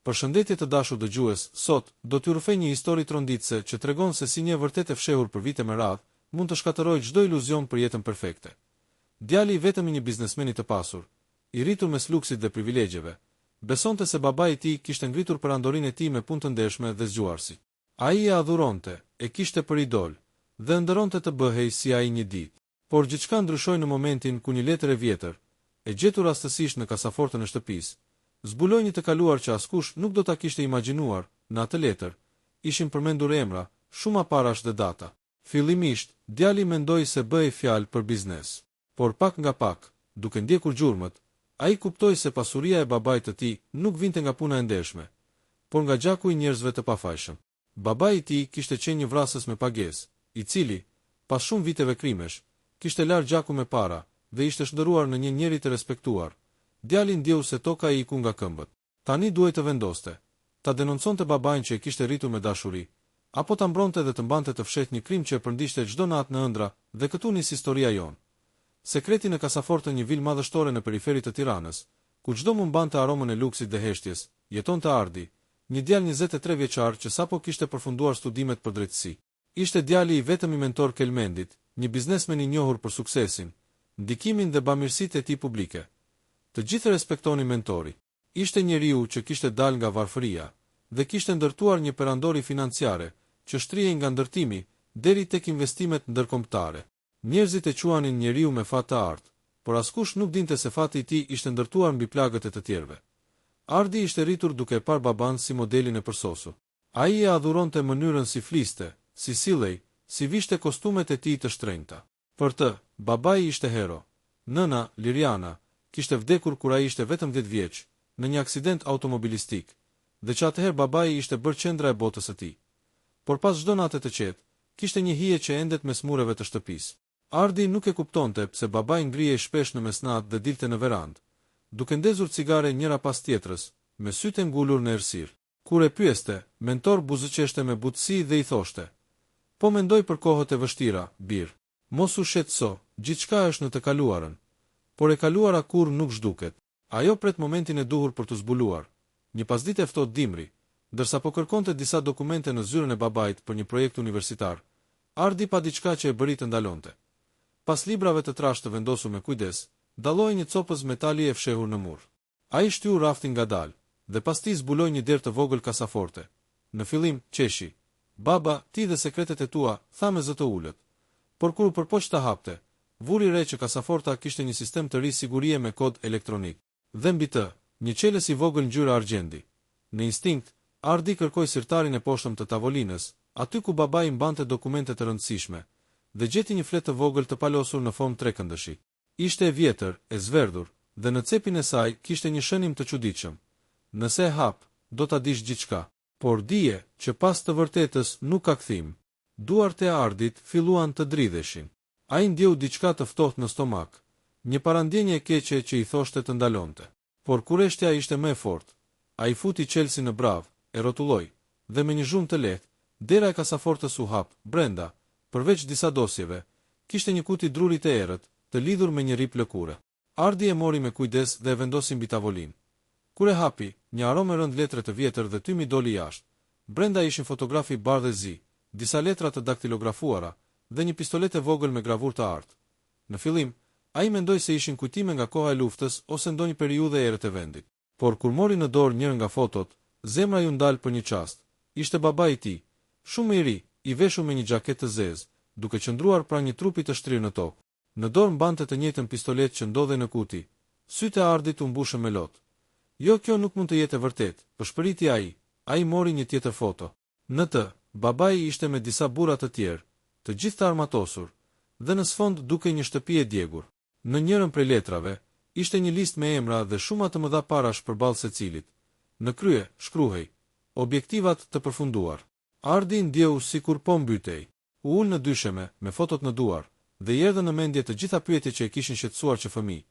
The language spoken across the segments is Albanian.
Përshëndetje të dashur dëgjues, sot do t'ju rrëfej një histori tronditëse që tregon se si një vërtet e fshehur për vite me radhë mund të shkatërrojë çdo iluzion për jetën perfekte. Djali i vetëm i një biznesmeni të pasur, i rritur mes luksit dhe privilegjeve, besonte se babai i tij kishte ngritur perandorinë e tij me punë të ndershme dhe zgjuarsi. Ai e adhuronte, e kishte për idol dhe ndëronte të bëhej si ai një ditë. Por gjithçka ndryshoi në momentin ku një letër e vjetër, e gjetur rastësisht në kasafortën e shtëpisë, zbuloi një të kaluar që askush nuk do ta kishte imagjinuar. Në atë letër ishin përmendur emra, shumë parash dhe data. Fillimisht, djali mendoi se bëhej fjalë për biznes, por pak nga pak, duke ndjekur gjurmët, ai kuptoi se pasuria e babait të tij nuk vinte nga puna e ndershme, por nga gjaku i njerëzve të pafajshëm. Babai i tij kishte qenë një vrasës me pagesë, i cili, pas shumë viteve krimesh, kishte larë gjaku me para dhe ishte shndëruar në një njeri të respektuar. Djali ndjeu se toka i iku nga këmbët. Tani duhej të vendoste, ta denonconte babain që e kishte rritur me dashuri, apo ta mbronte dhe të mbante të fshehtë një krim që e përndishte çdo natë në ëndra, dhe këtu nis historia jon. Sekreti në kasafortën një vilë madhështore në periferi të Tiranës, ku çdo mund mbante aromën e luksit dhe heshtjes, jetonte Ardi, një djalë 23 vjeçar që sapo kishte përfunduar studimet për drejtësi. Ishte djali i vetëm i mentor Kelmendit, një biznesmen i njohur për suksesin, ndikimin dhe bamirësitë e tij publike. Të gjithë respektonin mentori. Ishte njeriu që kishte dalë nga varfëria dhe kishte ndërtuar një perandori financiare që shtrihej nga ndërtimi deri tek investimet ndërkombëtare. Njerëzit e quanin njeriu me fat të artë, por askush nuk dinte se fati i tij ishte ndërtuar mbi plagët e të tjerëve. Ardi ishte rritur duke parë baban si modelin e përsosur. Ai e adhuronte mënyrën si fliste, si sillej, si vishte kostumet e tij të shtrenjta. Për të, babai ishte hero. Nëna, Liriana, kishte vdekur kur ai ishte vetëm 10 vjeç, në një aksident automobilistik, dhe që atëherë babai ishte bërë qendra e botës së tij. Por pas çdo nate të qetë, kishte një hije që endet mes mureve të shtëpisë. Ardi nuk e kuptonte pse babai ngrihej shpesh në mesnatë dhe dilte në verandë, duke ndezur cigare njëra pas tjetrës, me sytë e ngulur në errësirë. Kur e pyeste, mentor buzëqeshte me butësi dhe i thoshte: "Po mendoj për kohët e vështira, bir. Mos u shqetëso, gjithçka është në të kaluarën. Por e kaluara kur nuk zhduket. Ajo pret momentin e duhur për të zbuluar." Një pasditë e ftohtë dimri, ndërsa po kërkonte disa dokumente në zyrën e babait për një projekt universitar, Ardi pa diçka që e bëri të ndalonte. Pas librave të trashë të vendosur me kujdes, dalloi një copës metali e fshehur në mur. Ai shtyu raftin ngadalë dhe pastaj zbuloi një derë të vogël kasaforte. Në fillim qeshi: "Baba, ti dhe sekretet e tua", tha me zë të ulët. Por kur u përpoq ta hapte, vuri re që kasaforta kishte një sistem të ri sigurie me kod elektronik. Dhe mbi të, një çelës i vogël ngjyra argjendi. Në instinkt, Ardi kërkoi sirtarin e poshtëm të tavolinës, aty ku babai mbante dokumente të rëndësishme, dhe gjeti një fletë të vogël të palosur në formë trekëndëshi. Ishte e vjetër, e zverdhur, dhe në cepin e saj kishte një shënim të çuditshëm. Nëse e hap, do ta dish gjithçka, por dije që pas të vërtetës nuk ka kthim. Duart e Ardit filluan të dridheshin. Ai ndjeu diçka të ftohtë në stomak, një parandjenje e keqe që i thoshte të ndalonte. Por kurreshtja ishte më e fortë. Ai futi çelësin në brav, e rrotulloi, dhe me një zhurmë të lehtë, dera e kasafortës u hap. Brenda, përveç disa dosjeve, kishte një kuti druri të errët, të lidhur me një rip lëkure. Ardi e mori me kujdes dhe e vendosi mbi tavolinë. Kur e hapi, një aromë rënd letre të vjetër dhe tymi doli jashtë. Brenda ishin fotografi bardhë e zi, disa letra të daktilografuara dhe një pistolet e vogël me gravurë të artë. Në fillim, ai mendoi se ishin kujtime nga koha e luftës ose ndonjë periudhë e errët e vendit. Por kur mori në dorë njërin nga fotot, zemra ju ndal për një çast. Ishte babai i tij, shumë i ri, i veshur me një xhaketë të zezë, duke qëndruar pranë një trupi të shtrirë në tokë. Në dorë mbante të njëjtën pistolet që ndodhej në kuti. Sytë e Ardit u mbushën me lot. "Jo, kjo nuk mund të jetë e vërtetë", përshpëriti ai. Ai mori një tjetër foto. Në të, babai ishte me disa burra të tjerë, të gjithë të armatosur, dhe në sfond duke një shtëpi e djegur. Në njërin prej letrave ishte një listë me emra dhe shuma të mëdha parash përballë secilit. Në krye shkruhej: "Objektivat të përfunduar". Ardi ndjeu sikur po mbytej. U ul në dysheme me fotot në duar dhe i erdhën në mendje të gjitha pyetjet që e kishin shqetësuar që fëmijë.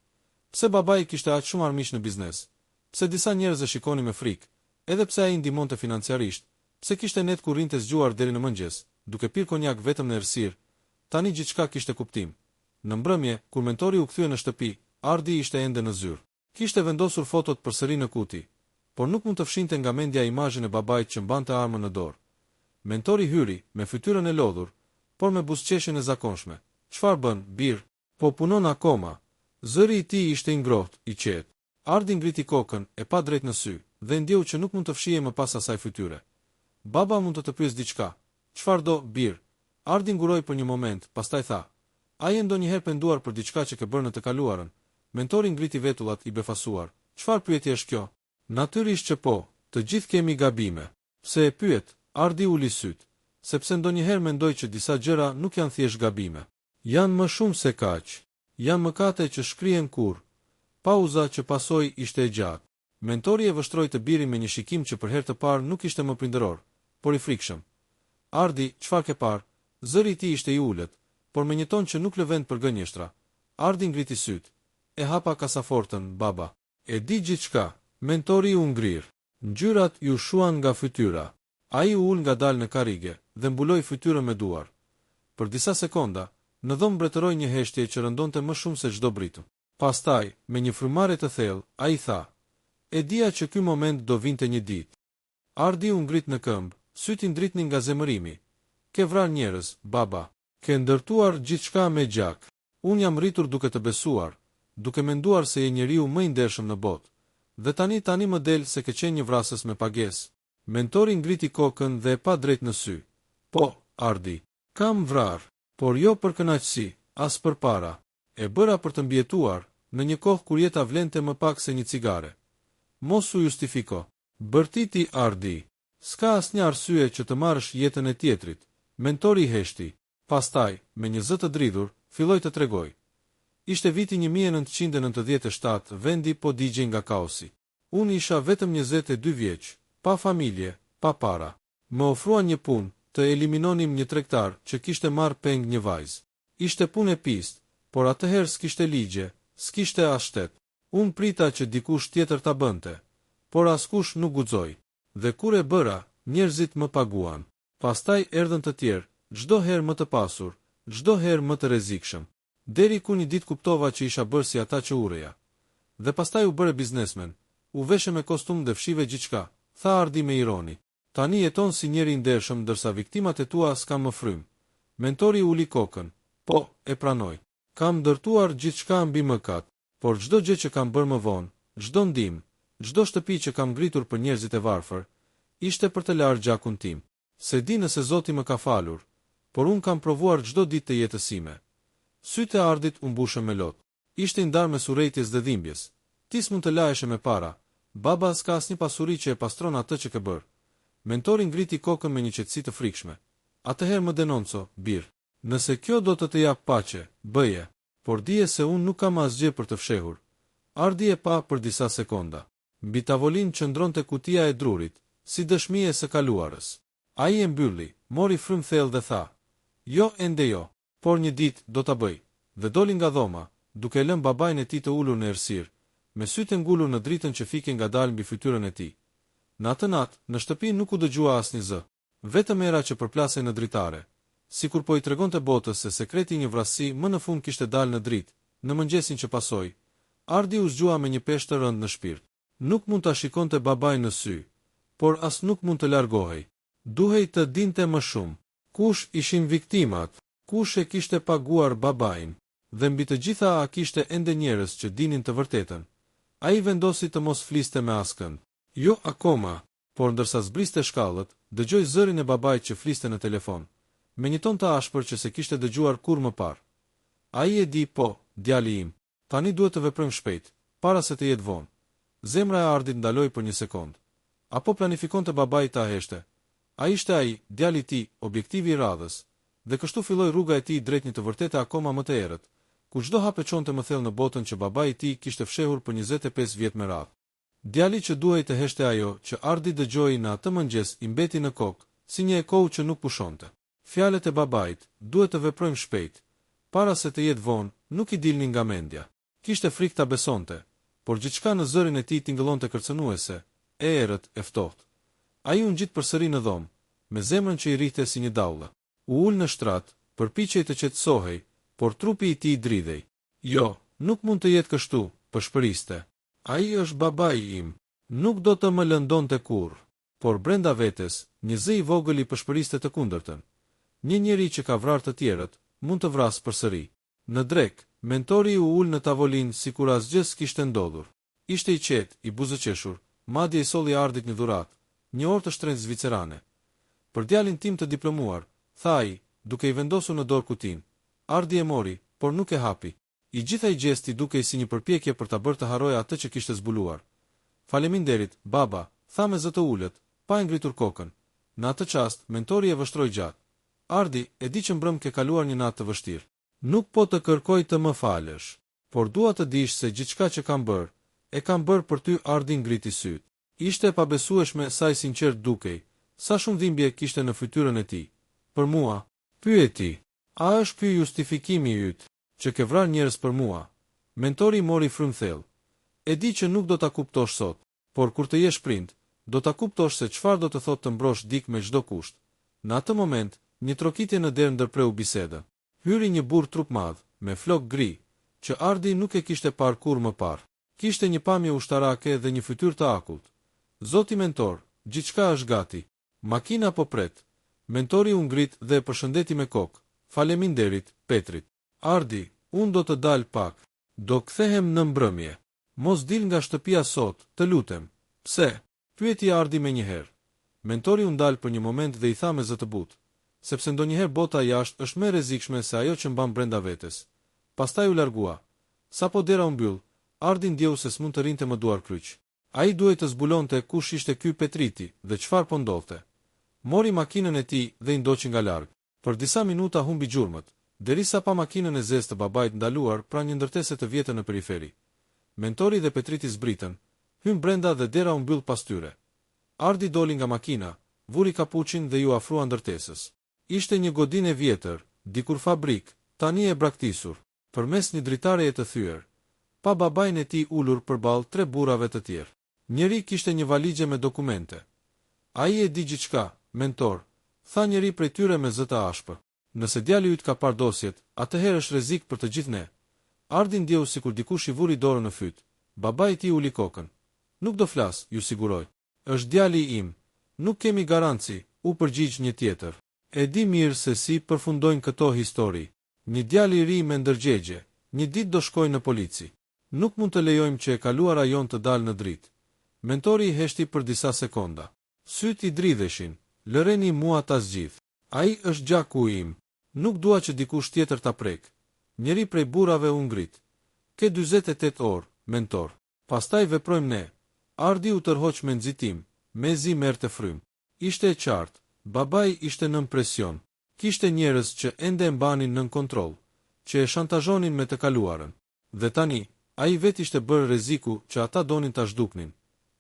Pse babai kishte aq shumë armiq në biznes? Pse disa njerëz e shikonin me frikë? Edhe pse ai ndihmonte financiarisht? Pse kishte net kur rinte zgjuar deri në mëngjes, duke pirë konjak vetëm në errësirë? Tani gjithçka kishte kuptim. Në mbrëmje, kur mentori u kthye në shtëpi, Ardi ishte ende në zyrë. Kishte vendosur fotot përsëri në kuti. por nuk mund të fshinte nga mendja imazhin e babait që mbante armën në dorë. Mentori hyri, me fytyrën e lodhur, por me buzëqeshjen e zakonshme. Çfarë bën, bir? Po punon akoma. Zëri i tij ishte i ngrohtë, i qetë. Ardi ngriti kokën, e pa drejt në sy, dhe ndjeu që nuk mund të fshihej më pas asaj fytyre. Baba mund të pyes diçka. Çfarë do, bir? Ardi nguroi për një moment, pastaj tha: "A je ndonjëherë penduar për diçka që ke bërë në të kaluarën?" Mentori ngriti vetullat, i befasuar. "Çfarë pyetje është kjo?" "Natyrisht që po, të gjithë kemi gabime." "Pse e pyet?" Ardi uli syt. "Sepse ndonjëherë mendoj që disa gjëra nuk janë thjesht gabime. Janë më shumë se kaq. Janë mëkate që shkrihen kur." Pauza që pasoi ishte e gjatë. Mentori e vështroi të birin me një shikim që për herë të parë nuk ishte më prindëror, por i frikshëm. "Ardi, çfarë ke parë?" Zëri i tij ishte i ulët, por me një ton që nuk lë vend për gënjeshtra. Ardi ngriti syt. "E hapa kasafortën, baba." "E di gjithçka." Mentori u ngrir. Ngjyrat ju shuan nga fytyra. Ai u ul ngadalë në karrige dhe mbuloi fytyrën me duar. Për disa sekonda, në dhomë mbretëroi një heshtje që rëndonte më shumë se çdo britu. Pastaj, me një frymarrje të thellë, ai tha: "E dija që ky moment do vinte një ditë." Ardi u ngrit në këmbë, syt i ndritnin nga zemërimi. "Ke vrarë njerëz, baba. Ke ndërtuar gjithçka me gjak. Unë jam rritur duke të besuar, duke menduar se je njeriu më i ndershëm në botë. Dhe tani më del se ke qenë një vrasës me pagesë." Mentori ngriti kokën dhe e pa drejt në sy. "Po, Ardi, kam vrarë, por jo për kënaqësi, as për para. E bëra për të mbjetuar, në një kohë kur jeta vlente më pak se një cigare." "Mos u justifiko." "Bërtiti, Ardi. S'ka asnjë arsye që të marrësh jetën e tjetrit." Mentori heshti. Pastaj, me një zë të dridhur, filloi të tregoj. Ishte viti 1997, vendi po digjej nga kaosi. Unë isha vetëm 22 vjeç, pa familje, pa para. Më ofruan një punë, të eliminonim një tregtar që kishte marrë peng një vajzë. Ishte punë e pistë, por atëherë s'kishte ligje, s'kishte as shtet. Unë prita që dikush tjetër ta bënte, por askush nuk guxoi. Dhe kur e bëra, njerëzit më paguan. Pastaj erdhën të tjerë, çdo herë më të pasur, çdo herë më të rrezikshëm. Deri ku një ditë kuptova që isha bërë si ata që urreja. Dhe pastaj u bëre biznesmen, u veshe me kostum dhe fshive gjithçka, tha Ardi me ironi. "Tani jeton si njeri i ndershëm ndërsa viktimat e tua s'kan më frym." Mentori uli kokën. "Po, e pranoj. Kam ndërtuar gjithçka mbi mëkat, por çdo gjë që kam bërë më vonë, çdo ndihmë, çdo shtëpi që kam ngritur për njerëzit e varfër, ishte për të larë gjakun tim. Se di nëse Zoti më ka falur, por unë kam provuar çdo ditë të jetës sime." Sytë e Ardit u mbushën me lot. Ishte i ndarë me surrejtjes dhe dhimbjes. "Ti s'mund të lahesh me para. Baba s'ka asnjë pasuri që e pastron atë që ke bërë." Mentori ngriti kokën me një qetësi të frikshme. "Atëherë më denonco, bir. Nëse kjo do të jap paqe, bëje, por dije se unë nuk kam asgjë për të fshehur." Ardi e pa për disa sekonda. Mbi tavolinë qëndronte kutia e drurit, si dëshmi e së kaluarës. Ai e mbylli, mori frym thellë dhe tha: "Jo, ende jo, por një ditë do ta bëj." Dhe doli nga dhoma, duke lënë babain e tij të ulur në errësirë, me sytë ngulur në dritën që fike ngadalë mbi fytyrën e tij. Në atë natë, në shtëpi nuk u dëgjua asnjë zë, vetëm era që përplasej në dritare, sikur po i tregonte botës se sekreti i një vrasësi më në fund kishte dalë në dritë. Në mëngjesin që pasoi, Ardi u zgjua me një peshë të rëndë në shpirt. Nuk mund ta shikonte babain në sy, por as nuk mund të largohej. Duhej të dinte më shumë. Kush ishin viktimat? Kush e kishte paguar babain? Dhe mbi të gjitha a kishte ende njerëz që dinin të vërtetën? Ai vendosi të mos fliste me askënd. Jo akoma, por ndërsa zbriste shkallët, dëgjoi zërin e babait që fliste në telefon, me një ton të ashpër që se kishte dëgjuar kur më parë. Ai e di, po, djali im, tani duhet të veprojmë shpejt, para se të jetë vonë. Zemra e Ardit ndaloi për një sekond. Apo planifikonte babai ta heshte? Ai ishte ai, djali i tij, objektivi i radhës, dhe kështu filloi rruga e tij drejt një të vërtete akoma më të errët, ku çdo hap e çonte më thellë në botën që babai i tij kishte fshehur për 25 vjet me radhë. Djali që duhej të heshte ajo që Ardi dëgjoi në atë mëngjes i mbeti në kokë, si një ekoll që nuk pushonte. Fjalët e babait, "Duhet të veprojmë shpejt, para se të jetë vonë", nuk i dilnin nga mendja. Kishte frikë ta besonte, por gjithçka në zërin e tij tingëllonte kërcënuese, e errët, e ftohtë. Ai u ngjit përsëri në dhomë, me zemrën që i rrihte si një daullë. U ul në shtrat, përpiqej të qetësohej, por trupi i tij dridhej. "Jo, nuk mund të jetë kështu", përshpëriste. "Ai është babai im." Nuk do të më lëndonte kurrë, por brenda vetes, një zë i vogël i përshpëriste të kundërtën. Një njeri që ka vrarë të tjerët, mund të vrasë përsëri. Në drek, mentori u ul në tavolinë sikur asgjë s'kishte ndodhur. Ishte i qetë, i buzëqeshur, madje i solli Ardit një dhuratë, një orë të shtrenjtë zvicerane. Për djalin tim të diplomuar, tha ai, duke i vendosur në dorë kutin. Ardi e mori, por nuk e hapi. I gjitha i gjesti dukej si një përpjekje për ta bërë të harojë atë që kishte zbuluar. Faleminderit, baba, tha me zë të ulët, pa e ngritur kokën. Në atë çast, mentori e vështroi gjatë. Ardi, e di që mbrëm ke kaluar një natë të vështirë. Nuk po të kërkoj të më falësh, por dua të dish se gjithçka që kam bërë, e kam bërë për ty. Ardi ngriti syt. Ishte e pabesueshme sa i sinqert dukej, sa shumë dhimbje kishte në fytyrën e tij. Për mua, pyeti, a është ky justifikimi yt, që ke vrarë njerëz për mua? Mentori mori frymë thellë. E di që nuk do ta kuptosh sot, por kur të jesh prind, do ta kuptosh se çfarë do të thotë të mbrosh dik me çdo kusht. Në atë moment, një trokitje në derë ndërpreu bisedën. Hyri një burr trup madh, me flok gri, që Ardi nuk e kishte parë kurrë më parë. Kishte një pamje ushtarake dhe një fytyrë të akullt. Zoti mentor, gjithçka është gati. Makina po pret. Mentori u ngrit dhe e përshëndeti me kokë. Faleminderit, Petrit. Ardi, unë do të dal pak. Do kthehem në mbrëmje. Mos dil nga shtëpia sot, të lutem. Pse? Pyeti Ardi menjëherë. Mentori u ndal për një moment dhe i tha me zë të butë, sepse ndonjëherë bota jashtë është më e rrezikshme se ajo që mban brenda vetes. Pastaj u largua. Sapo dera u mbyll, Ardi ndjeu se s'mund të rinte më duar kryq. Ai duhej të zbulonte kush ishte ky Petriti dhe çfarë po ndodhte. Mori makinën e tij dhe i ndoqi nga larg. Për disa minuta humbi gjurmët, derisa pa makinën e zezë të babait ndaluar pranë një ndërtese të vjetër në periferi. Mentori dhe Petriti zbritën, hyn brenda dhe dera u mbyll pas tyre. Ardi doli nga makina, vuri kapuçin dhe ju afrua ndërtesës. Ishte një godinë e vjetër, dikur fabrik, tani e braktisur, përmes një dritareje të thyer, pa babain e tij ulur përballë 3 burrave të tjerë. Njëri kishte një valixhe me dokumente. Ai e di gjithçka, mentor, tha njëri prej tyre me zë të ashpër. Nëse djali yt ka parë dosjet, atëherë është rrezik për të gjithë ne. Ardi ndjeu sikur dikush i vuri dorën në fyt. Babai i tij uli kokën. Nuk do flas, ju siguroj. Është djali im. Nuk kemi garanci, u përgjigj një tjetër. E di mirë se si përfundojnë këto histori. Një djalë i ri me ndërgjegje, një ditë do shkojë në polici. Nuk mund të lejojmë që e kaluara jon të dalë në dritë. Mentori i heshti për disa sekonda. Syt i dridheshin. Lëreni mua ta zgjidh. Ai është gjaku im. Nuk dua që dikush tjetër ta prek. Njëri prej burrave u ngrit. Ke 48 orë, mentor. Pastaj veprojmë ne. Ardi u tërhoq me nxitim, mezi merrte frym. Ishte e qartë, babai ishte nën presion. Kishte njerëz që ende e mbanin nën kontroll, që e shantazhonin me të kaluarën. Dhe tani, ai vetë ishte bërë rreziku që ata donin ta zhduknin.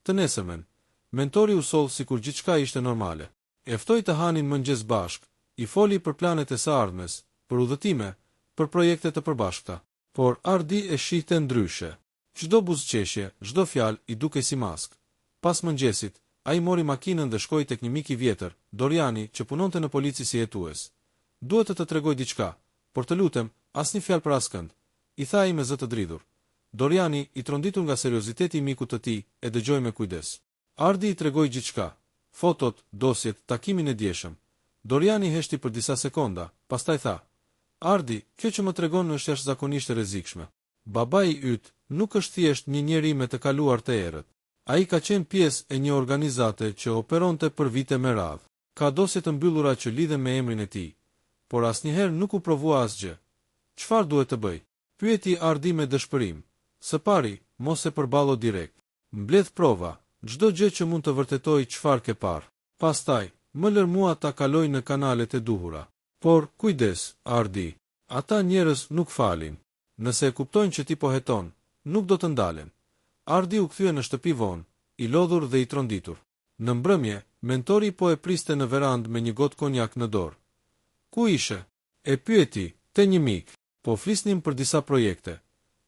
Të nesërmen, mentori u soll sikur gjithçka ishte normale. E ftoi të hanin mëngjes bashk, i foli për planet e së ardhmes, për udhëtime, për projekte të përbashkëta. Por Ardi e shihte ndryshe. Çdo buzëqeshje, çdo fjalë i dukej si mask. Pas mëngjesit, ai mori makinën dhe shkoi tek një mik i vjetër, Doriani, që punonte në polici si hetues. Duhet të tregoj diçka, por të lutem, asnjë fjalë për askënd, i tha ai me zë të dridhur. Doriani, i tronditur nga serioziteti i mikut të tij, e dëgjoi me kujdes. Ardi i tregoi gjithçka. Fotot, dosjet, takimin e dieshëm. Doriani heshti për disa sekonda, pastaj tha: Ardi, kjo që më tregon është jashtëzakonisht e rrezikshme. Babai yt nuk është thjesht një njeri me të kaluar të errët. Ai ka qenë pjesë e një organizate që operonte për vite me radhë. Ka dosje të mbyllura që lidhen me emrin e tij, por asnjëherë nuk u provua asgjë. Çfarë duhet të bëj? Pyeti Ardi me dëshpërim. Së pari, mos e përballo direkt. Mbledh prova, çdo gjë që mund të vërtetoj çfarë ke parë. Pastaj, më lër mua ta kaloj në kanalet e duhura. Por, kujdes, Ardi, ata njerëz nuk falin. Nëse e kuptojnë që ti po heton, nuk do të ndalen. Ardi u kthye në shtëpi vonë, i lodhur dhe i tronditur. Në mbrëmje, mentori po e priste në verandë me një gotë konjak në dorë. Ku ishe? E pyeti, te një mik. Po flisnim për disa projekte.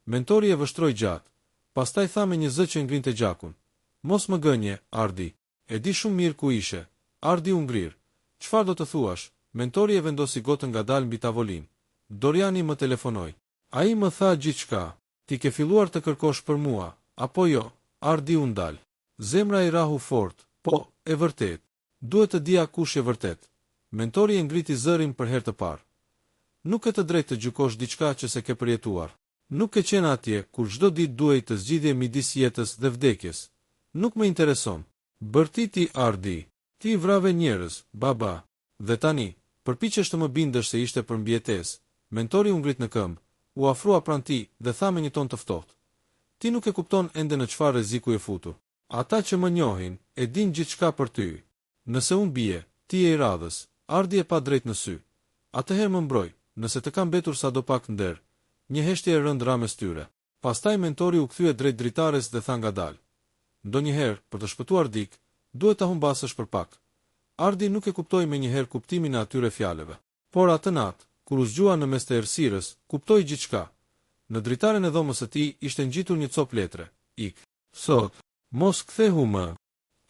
Mentori e vështroi gjatë. Pastaj tha me një zë që ngrinte gjakun. Mos më gënje, Ardi. E di shumë mirë ku ishe. Ardi u ngrir. Çfarë do të thuash? Mentori e vendosi gotën ngadalë mbi tavolinë. Doriani më telefonoi. Ai më tha gjithçka. Ti ke filluar të kërkosh për mua, apo jo? Ardi u ndal. Zemra i rahu fort, po, e vërtet. Duhet të dija kush e vërtet. Mentori e ngriti zërin për herë të parë. Nuk e të drejtë të gjykosh diçka që se ke përjetuar. Nuk e qenë atje, kur çdo ditë duhej të zgjidhje midis jetës dhe vdekjes. Nuk më intereson. Bërtiti Ardi. Ti vrave njerëz, baba. Dhe tani, përpiqesh të më bindesh se ishte për mbijetesë. Mentori u ngrit në këmbë, u afrua pranë tij dhe tha me një ton të ftohtë. Ti nuk e kupton ende në çfarë rreziku je futur. Ata që më njohin, e din gjithçka për ty. Nëse unë bie, ti je i radhës, Ardi e pa drejt në sy. Atëherë më mbroj, nëse të kam betur sadopak nder. Një heshtje e rënd ra mes tyre. Pastaj mentori u kthye drejt dritares dhe tha ngadalë. Ndonjëherë, për të shpëtuar dik, duhet ta humbasësh për pak. Ardi nuk e kuptoi menjëherë kuptimin e atyre fjalëve. Por atë natë, kur u zgjua në mes të errësirës, kuptoi gjithçka. Në dritaren e dhomës së tij ishte ngjitur një copë letre. Ik. Sot, mos kthehu më.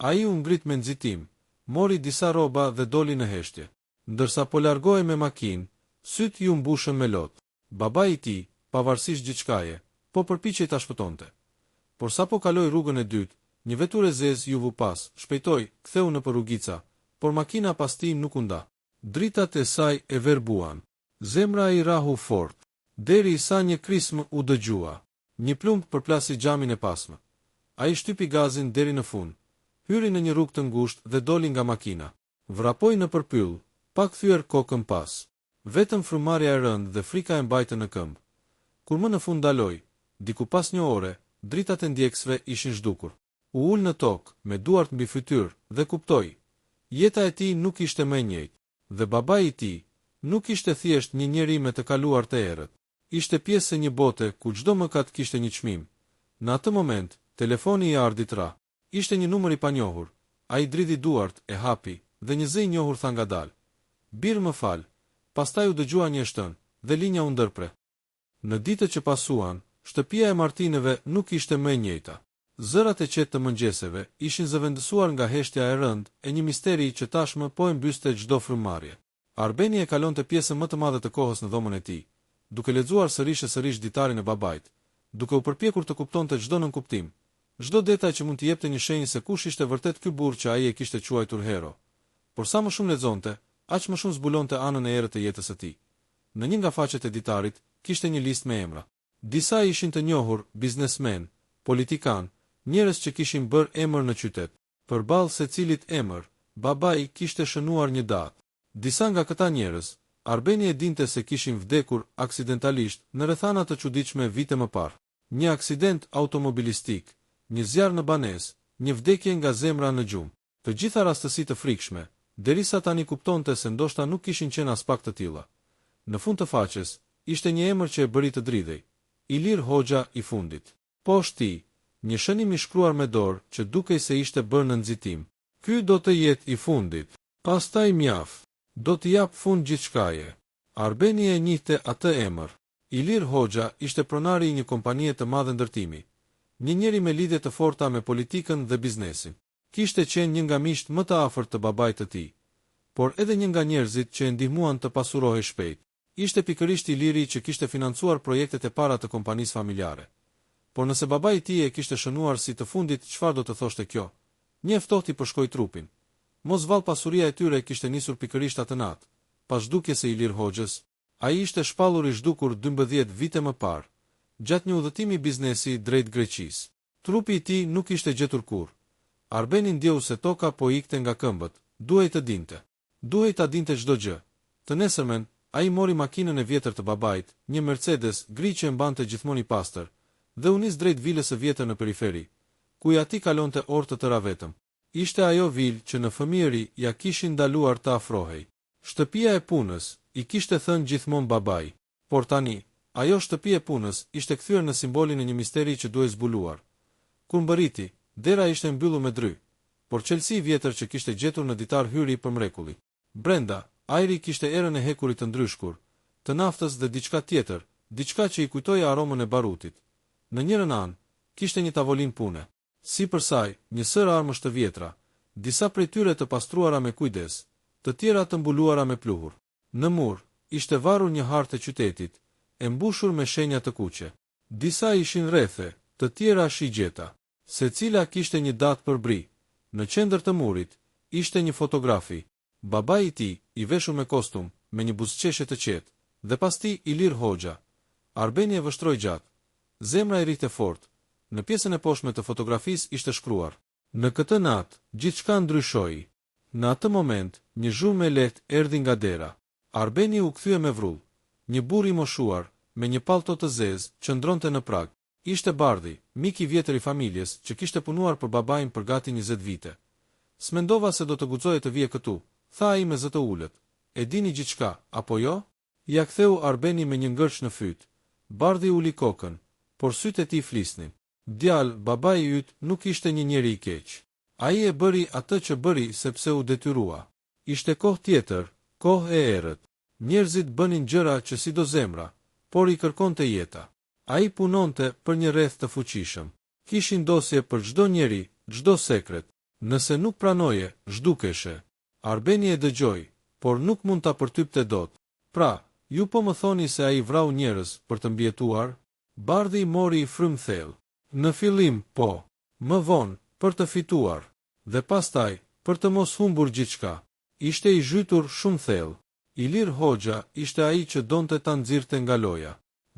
Ai u ngrit me nxitim, mori disa rroba dhe doli në heshtje. Ndërsa po largohej me makinë, syt ju mbushën me lot. Babai i tij, pavarësisht gjithçkaje, po përpiqej ta shpëtonte. Por sapo kaloi rrugën e dytë, një veturë e zezë ju vu pas, shpejtoi, ktheu në rrugica, por makina pas tij nuk u nda. Dritat e saj e verbuan. Zemra i rahu fort. Deri sa një krism u dëgjua. Një plumb përplasi xhamin e pasme. Ai shtypi gazin deri në fund. Hyri në një rrugë të ngushtë dhe doli nga makina. Vrapoi në përpyll, pa kthyer kokën pas. Vetëm frymarrja e rëndë dhe frika e mbajtën në këmbë. Kur më në fund daloi, diku pas një ore, dritat e ndjeksve ishin zhdukur. U ul në tokë, me duart mbi fytyrë, dhe kuptoi. Jeta e tij nuk ishte më e njëjtë, dhe babai i tij nuk ishte thjesht një njeri me të kaluar të errët. Ishte pjesë e një bote ku çdo mëkat kishte një çmim. Në atë moment, telefoni i Ardit ra. Ishte një numër i panjohur. Ai dridhi duart, e hapi, dhe një zë i njohur tha ngadalë. Bir më fal. Pastaj u dëgjua një shtën, dhe linja u ndërpre. Në ditët që pasuan, shtëpia e Martineve nuk ishte më e njëjta. Zërat e qetë të mëngjeseve ishin zëvendësuar nga heshtja e rënd e një misteri që tashmë po e mbyste çdo frymëmarrje. Arbeni e kalonte pjesën më të madhe të kohës në dhomën e tij, duke lexuar sërish e sërish ditarin e babait, duke u përpjekur të kuptonte çdo nënkuptim, çdo detaj që mund t'i jepte një shenjë se kush ishte vërtet ky burr që ai e kishte quajtur hero. Por sa më shumë lexonte, aq më shumë zbulonte anën e errët të jetës së tij. Në një nga faqet e ditarit kishte një listë me emra. Disa ishin të njohur, biznesmen, politikan, njerëz që kishin bërë emër në qytet. Përballë secilit emër, babai kishte shënuar një datë. Disa nga këta njerëz, Arbeni e dinte se kishin vdekur aksidentalisht në rrethana të çuditshme vite më parë. Një aksident automobilistik, një zjarr në banesë, një vdekje nga zemra në gjumë. Të gjitha rastësi të frikshme, derisa tani kuptonte se ndoshta nuk kishin qenë as pak të tilla. Në fund të faqes, ishte një emër që e bëri të dridhej. Ilir Hoxha i fundit. Poshtë një shënim i shkruar me dorë që dukej se ishte bërë në nxitim. Ky do të jetë i fundit. Pastaj mjaft. Do t'i jap fund gjithçkaje. Arbeni e njihte atë emër. Ilir Hoxha ishte pronari i një kompanie të madhe ndërtimi. Një njeri me lidhje të forta me politikën dhe biznesin. Kishte qenë një nga miqtë më të afërt të babait të tij, por edhe një nga njerëzit që e ndihmuan të pasurohej shpejt. Ishte pikërisht Iliri që kishte financuar projektet e para të kompanisë familjare. Por nëse babai i tij e kishte shënuar si të fundit, çfarë do të thoshte kjo? Një ftohti përshkoi trupin. Mos vall pasuria e tyre kishte nisur pikërisht atë natë, pas zhdukjes së Ilir Hoxhës. Ai ishte shpallur i zhdukur 12 vite më parë, gjatë një udhëtimi biznesi drejt Greqisë. Trupi i tij nuk ishte gjetur kurrë. Arbeni ndjeu se toka po ikte nga këmbët, duhej të dinte. Duhej ta dinte çdo gjë. Të nesërmen, ai mori makinën e vjetër të babait, një Mercedes gri që e mbante gjithmonë i pastër, dhe u nis drejt vilës së vjetër në periferi, ku i ati kalonte orë të tëra vetëm. Ishte ajo vilë që në fëmijëri ja kishin ndaluar të afrohej. Shtëpia e punës, i kishte thënë gjithmonë babai. Por tani, ajo shtëpi e punës ishte kthyer në simbolin e një misteri që duhej zbuluar. Kur mbërriti, dera ishte mbyllur me dry, por qelsi i vjetër që kishte gjetur në ditar hyri për mrekulli. Brenda, ajri kishte erën e hekurit të ndryshkur, të naftës dhe diçka tjetër, diçka që i kujtoi aromën e barutit. Në njërin anë, kishte një tavolinë pune. Sipër saj, një sër armësh të vjetra, disa prej tyre të pastruara me kujdes, të tjera të mbuluara me pluhur. Në mur, ishte varur një hartë e qytetit, e mbushur me shenja të kuqe. Disa ishin rrethe, të tjera shigjeta. Secila kishte një datë për bri. Në qendër të murit ishte një fotografi. Babai i tij, i veshur me kostum, me një buzëqeshje të qetë, dhe pas tij Ilir Hoxha. Arbeni e vështroi gjatë. Zemra e rrite fort. Në pjesën e poshtme të fotografisë ishte shkruar: "Në këtë natë, gjithçka ndryshoi." Në atë moment, një zhurmë e lehtë erdhi nga dera. Arbeni u kthye me vrull. Një burr i moshuar, me një pallto të zezë, qëndronte në prag. Ishte Bardhi, mik i vjetër i familjes, që kishte punuar për babain për gati 20 vite. "S'mendova se do të guxoje të vije këtu," tha ai me zë të ulët. "E dini gjithçka, apo jo?" Ja ktheu Arbeni me një ngërç në fyt. Bardhi uli kokën, por sytë e tij flisnin. "Djalë, babai yt nuk ishte një njeri i keq. Ai e bëri atë që bëri sepse u detyrua. Ishte kohë tjetër, kohë e errët. Njerëzit bënin gjëra që si do zemra, por i kërkonte jeta. Ai punonte për një rreth të fuqishëm. Kishin dosje për çdo njeri, çdo sekret. Nëse nuk pranoje, zhdukeshe." Arbeni e dëgjoi, por nuk mund ta përtypte dot. "Pra, ju po më thoni se ai vrau njerëz për të mbietuar?" Bardhi mori i frymë thellë. "Në fillim, po. Më vonë, për të fituar. Dhe pastaj, për të mos humbur gjithçka." Ishte i zhytur shumë thellë. Ilir Hoxha ishte ai që donte ta nxirrte nga loja.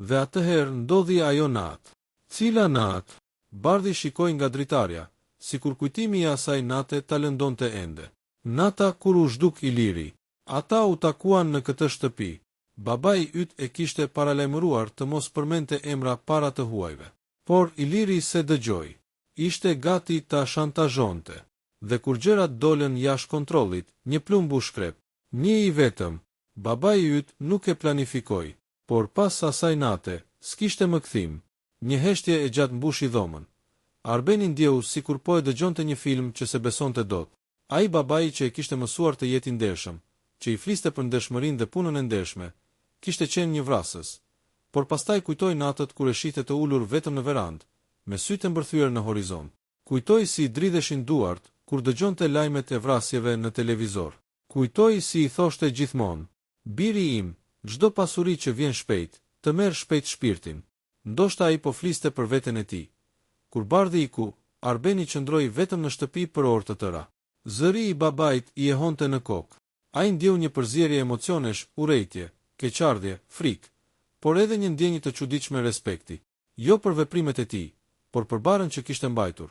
Dhe atëherë ndodhi ajo natë. "Cila natë?" Bardhi shikoi nga dritarja, sikur kujtimi i asaj nate ta lëndonte ende. "Nata kur u zhduk Iliri. Ata u takuan në këtë shtëpi. Babai yt e kishte paralajmëruar të mos përmente emra para të huajve. Por Iliri se dëgjoi. Ishte gati ta shantazhonte. Dhe kur gjërat dolën jashtë kontrollit, një plumb u shkrep. Një i vetëm. Babai yt nuk e planifikoi, por pas asaj nate, s'kishte më kthim. Një heshtje e gjatë mbushi dhomën. Arbeni ndjeu sikur po e dëgjonte një film që se besonte dot. Ai babai që e kishte mësuar të jetë i ndershëm, që i fliste për ndershmërinë dhe punën e ndershme, kishte qenë një vrasës. Por pastaj kujtoi natët kur e shihte të ulur vetëm në verandë, me sytë mbërthyer në horizont. Kujtoi si i dridheshin duart kur dëgjonte lajmet e vrasjeve në televizor. Kujtoi si i thoshte gjithmonë: "Biri im, çdo pasuri që vjen shpejt, të merr shpejt shpirtin." Ndoshta ai po fliste për veten e tij. Kur Bardhi iku, Arbeni qëndroi vetëm në shtëpi për orë të tëra. Zëri i babait i e honte në kokë. Ai ndjeu një përzierje emocionesh, urrejtje, keqardhje, frikë, por edhe një ndjenjë të çuditshme respekti. Jo për veprimet e tij, por për barën që kishte mbajtur.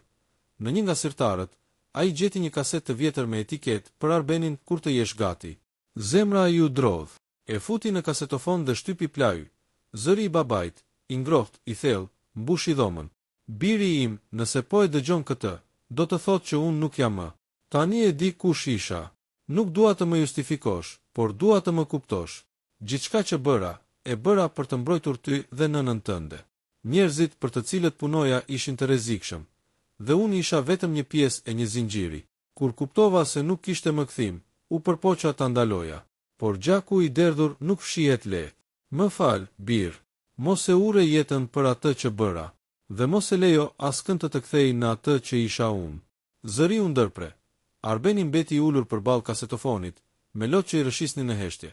Në një nga sirtarët, ai gjeti një kasetë të vjetër me etiketë për Arbenin kur të jesh gati. Zemra ju drodh. E futi në kasetofon dhe shtypi plaj. Zëri i babait, i ngrohtë, i thellë, mbushi dhomën. "Biri im, nëse po e dëgjon këtë, do të thotë që unë nuk jam më. Tani e di kush isha. Nuk dua të më justifikosh, por dua të më kuptosh. Gjithçka që bëra, e bëra për të mbrojtur ty dhe nënën tënde. Njerëzit për të cilët punoja ishin të rrezikshëm, dhe unë isha vetëm një pjesë e një zinxhiri. Kur kuptova se nuk kishte më kthim, u përpoqa ta ndaloja. Por gjaku i derdhur nuk fshihet lehtë. Më fal, bir. Mos e urre jetën për atë që bëra, dhe mos e lejo askënd të kthej në atë që isha unë." Zëri u ndërpre. Arbeni mbeti i ulur përballë kasetofonit, me lotë që i rëshisnin në heshtje.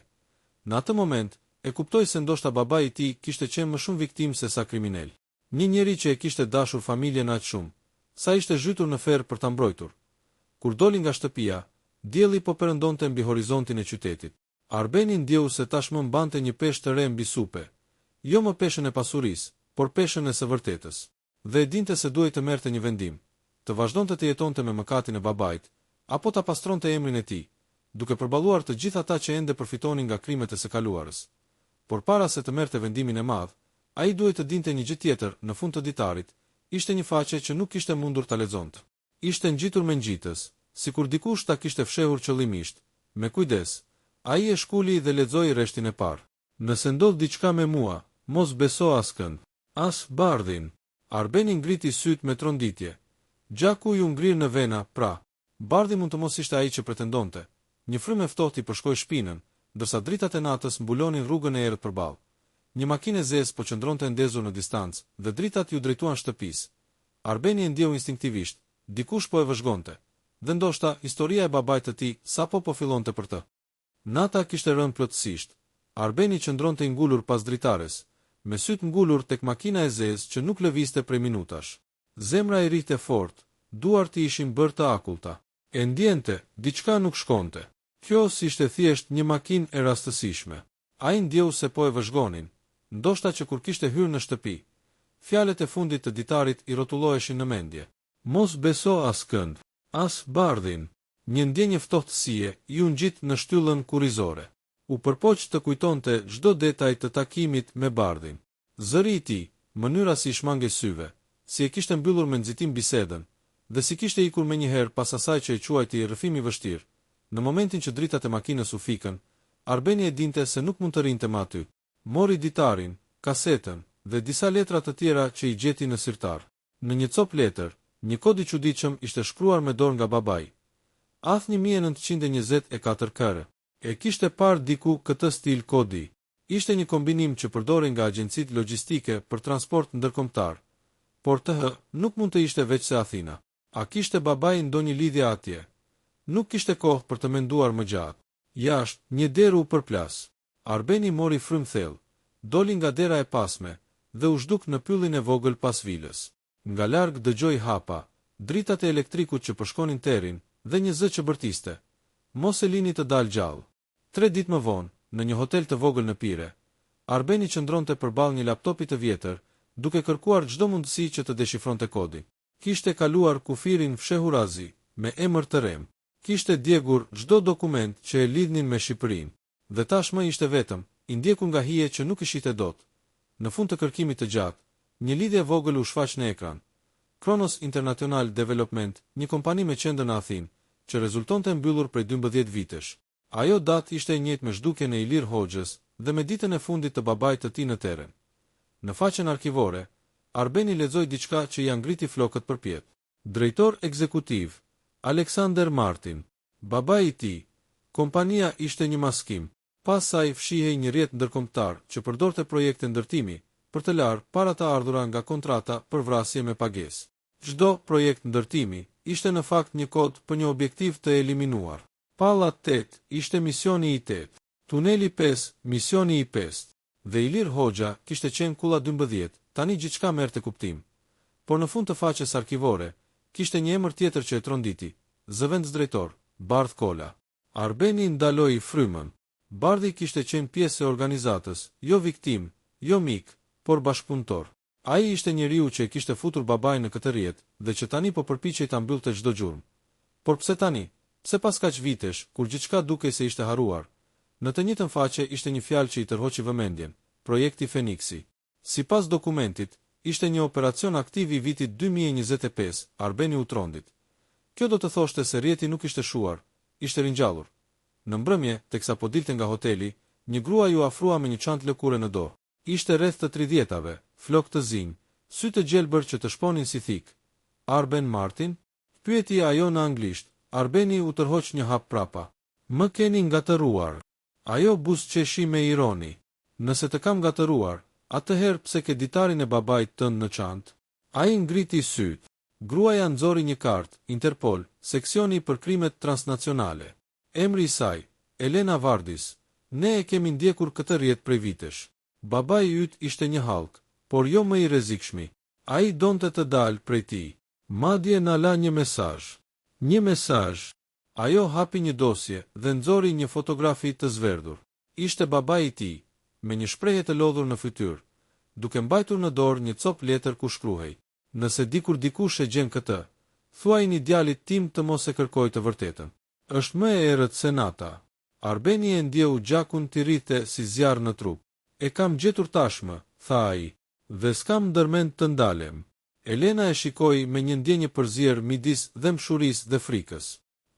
Në atë moment, e kuptoi se ndoshta babai i tij kishte qenë më shumë viktim se sa kriminal. Një njeri që e kishte dashur familjen aq shumë, sa ishte zhytur në ferr për ta mbrojtur. Kur doli nga shtëpia, dielli po perëndonte mbi horizontin e qytetit. Arbeni ndjeu se tashmë mbante një peshë të re mbi supe. Jo më peshën e pasurisë, por peshën e së vërtetës. Dhe e dinte se duhej të merrte një vendim, të vazhdonte të jetonte me mëkatin e babait, apo ta pastronte emrin e tij, duke përballuar të gjithë ata që ende përfitonin nga krimet e së kaluarës. Por para se të merrte vendimin e madh, ai duhej të dinte një gjë tjetër. Në fund të ditarit, ishte një faqe që nuk kishte mundur ta lexonte. Ishte ngjitur me ngjitës, sikur dikush ta kishte fshehur qëllimisht. Me kujdes, ai e shkuli dhe lexoi rreshtin e parë. "Nëse ndodh diçka me mua, mos beso askënd, as Bardhin." Arbeni ngriti syt me tronditje. Gjaku ju ngrir në vena, pra. Bardhi mund të mos ishte ai që pretendonte. Një frymë e ftohtë i përshkoi shpinën, ndërsa dritat e natës mbulonin rrugën e errët përballë. Një makinë e zezë po qëndronte ndezur në distancë dhe dritat ju drejtuan shtëpisë. Arbeni e ndjeu instinktivisht, dikush po e vëzhgonte, dhe ndoshta historia e babait të tij sapo po fillonte për të. Nata kishte rënë plotësisht. Arbeni qëndronte i ngulur pas dritares, me syt ngulur tek makina e zezë që nuk lëvizte prej minutash. Zemra e rritë fort, duart i ishin bërë të akullta. E ndjente, diçka nuk shkonte. Kjo si ishte thjesht një makinë e rastësishme. Ai ndjeu se po e vëzhgonin, ndoshta që kur kishte hyrë në shtëpi. Fjalët e fundit të ditarit i rrotulloheshin në mendje. Mos beso askënd, as bardhin. Një ndjenjë ftohtësie ju ngjit në shtyllën kurrizore. U përpoq të kujtonte çdo detaj të takimit me bardhin. Zëri i tij, mënyra si shmange syve, si e kishte mbyllur me nxitim bisedën, dhe si kishte ikur menjëherë pas asaj që e quajti rrëfimi i vështirë. Në momentin që dritat e makinës u fikën, Arbeni e dinte se nuk mund të rinte më aty. Mori ditarin, kasetën dhe disa letra të tjera që i gjeti në sirtar. Në një cop letër, një kod i çuditshëm ishte shkruar me dorë nga babai. Ath 1924 kërë. E kishte parë diku këtë stil kodi. Ishte një kombinim që përdori nga agjencitë logjistike për transport ndërkombëtar. Por nuk mund të ishte veç se Athina. A kishte babai ndonjë lidhje atje? Nuk kishte kohë për të menduar më gjatë. Jashtë, një derë u përplas. Arbeni mori frymë thellë, doli nga dera e pasme dhe u zhduk në pyllin e vogël pas vilës. Nga larg dëgjoi hapa, dritat e elektrikut që përshkonin terin dhe një zë që bërtiste. Mos e lini të dalë gjallë. 3 ditë më vonë, në një hotel të vogël në Pire, Arbeni qëndronte përballë një laptopi të vjetër, duke kërkuar çdo mundësi që të deshifronte kodin. Kishte kaluar kufirin fshehurazi me emër të rem. Kishte djegur çdo dokument që e lidhnin me Shqipërinë, dhe tashmë ishte vetëm, i ndjekur nga hije që nuk i shite dot. Në fund të kërkimit të gjatë, një lidhje vogël u shfaq në ekran. Kronos International Development, një kompani me qendër në Athinë, që rezultonte mbyllur prej 12 vitesh. Ajo datë ishte e njëjtë me zhdukjen e Ilir Hoxhës dhe me ditën e fundit të babait të tij në teren. Në faqen arkivore, Arbeni lexoi diçka që ia ngriti flokët përpjet. Drejtor ekzekutiv Alexander Martin. Babai i tij. Kompania ishte një maskim. Pas saj fshihej një rrjet ndërkombëtar që përdorte projekte ndërtimi për të larë para të ardhura nga kontrata për vrasje me pagesë. Çdo projekt ndërtimi ishte në fakt një kod për një objektiv të eliminuar. Palla 8 ishte misioni i 8. Tuneli 5, misioni i 5. Dhe Ilir Hoxha kishte qenë kulla 12, tani gjithçka merrte kuptim. Por në fund të faqes arkivore, kishte një emër tjetër që e tronditi, zëvendës drejtor, Bardh Kola. Arbeni ndaloi frymën. Bardhi kishte qenë pjesë e organizatës, jo viktim, jo mik, por bashkëpunëtor. Ai ishte njeriu që e kishte futur babain në këtë rrjet dhe që tani po përpiqej ta mbyllte çdo gjurmë. Por pse tani? Pse pas kaq vitesh, kur gjithçka dukej se ishte haruar? Në të njëjtën faqe ishte një fjalë që i tërhoqi vëmendjen, projekti Feniksi. Sipas dokumentit, ishte një operacion aktiv i vitit 2025, Arbeni u trondit. Kjo do të thoshte se rrjeti nuk ishte shuar, ishte ringjallur. Në mbrëmje, teksa po dilte nga hoteli, një grua ju afrua me një çantë lëkure në dorë. Ishte rreth të 30-tave, flok të zinj, sy të gjelbër që të shponin si thik. Arben Martin? Pyeti ajo në anglisht. Arbeni u tërhoq një hap prapa. Më keni ngatëruar. Ajo buzëqeshi me ironi. Nëse të kam ngatëruar, atëherë pse ke ditarin e babait tënd në çantë? Ai ngriti syt. Gruaja nxori një kartë, Interpol, seksioni për krimet transnacionale. Emri i saj, Elena Vardis. Ne e kemi ndjekur këtë rrjet prej vitesh. Babai yt ishte një hallk, por jo më i rrezikshëm. Ai donte të dalë prej tij. Madje na la një mesazh. Një mesazh. Ajo hapi një dosje dhe nxori një fotografi të zverdhur. Ishte babai i tij, me një shprehje të lodhur në fytyrë, duke mbajtur në dorë një cop letër ku shkruhej: Nëse dikur dikush e gjen këtë, thuajini djalit tim të mos e kërkojë të vërtetën. Është më e errët se nata. Arbeni e ndjeu gjakun t'i rrite si zjarr në trup. E kam gjetur tashmë, tha ai, dhe s'kam ndërmend të ndalem. Elena e shikoi me një ndjenjë përzier midis dëmshurisë dhe frikës.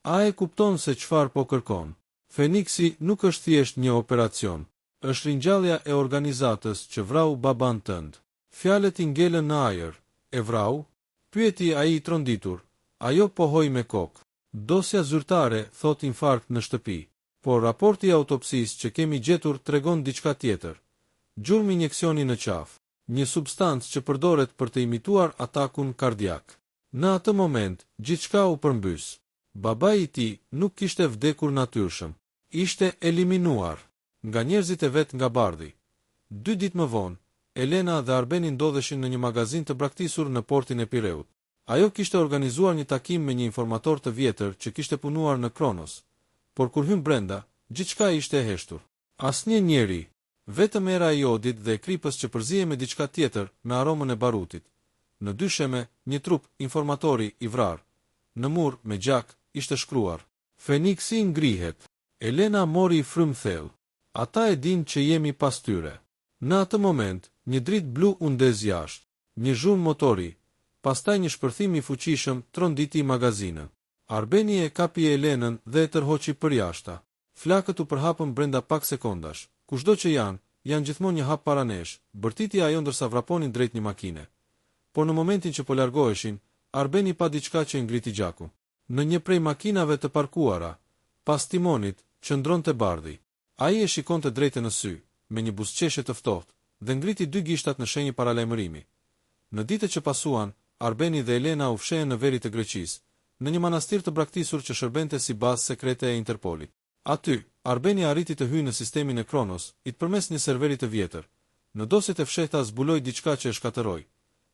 A e kupton se çfarë po kërkon? Feniksi nuk është thjesht një operacion, është ringjallja e organizatës që vrau baban tënd. Fjalët i ngelën në ajër. E vrau? Pyeti ai i tronditur. Ajo pohoi me kokë. Dosja zyrtare thot infarkt në shtëpi, por raporti i autopsisë që kemi gjetur tregon diçka tjetër. Gjurmë injeksioni në qafë, një substancë që përdoret për të imituar atakun kardiak. Në atë moment, gjithçka u përmbys. Babai i tij nuk kishte vdekur natyrshëm, ishte eliminuar nga njerëzit e vet nga bardhi. 2 ditë më vonë, Elena dhe Arbeni ndodheshin në një magazin të braktisur në portin e Pireut. Ajo kishte organizuar një takim me një informator të vjetër që kishte punuar në Kronos, por kur hyn brenda, gjithçka ishte e heshtur. Asnjë njeri, vetëm era e jodit dhe e kripës që përzije me diçka tjetër me aromën e barutit. Në dy sheme, një trup, informatori i vrarë. Në mur, me gjak, ishte shkruar: Feniksi ngrihet. Elena mori frymë thellë. Ata e din që jemi pas tyre. Në atë moment, një dritë blu u ndez jashtë. Një zhurmë motori, pastaj një shpërthim i fuqishëm tronditi magazinën. Arbeni e kapi Elenën dhe e tërhoqi përjashta. Flakët u përhapën brenda pak sekondash. Kushdo që janë gjithmonë një hap para nesh, bërtiti ajo ndërsa vraponin drejt një makine. Por në momentin që po largoheshin, Arbeni pa diçka që ngriti gjaku. Në një prej makinave të parkuara, pas timonit, qëndronte bardhi. Ai e shikonte drejtë në sy, me një buzëqeshje të ftohtë, dhe ngriti dy gishtat në shenjë paralajmërimi. Në ditët që pasuan, Arbeni dhe Elena u fshehen në veri të Greqisë, në një manastir të braktisur që shërbente si bazë sekrete e Interpolit. Aty, Arbeni arriti të hyjë në sistemin e Kronos, përmes një serveri të vjetër. Në dosjet e fshehta zbuloi diçka që e shkatërroi.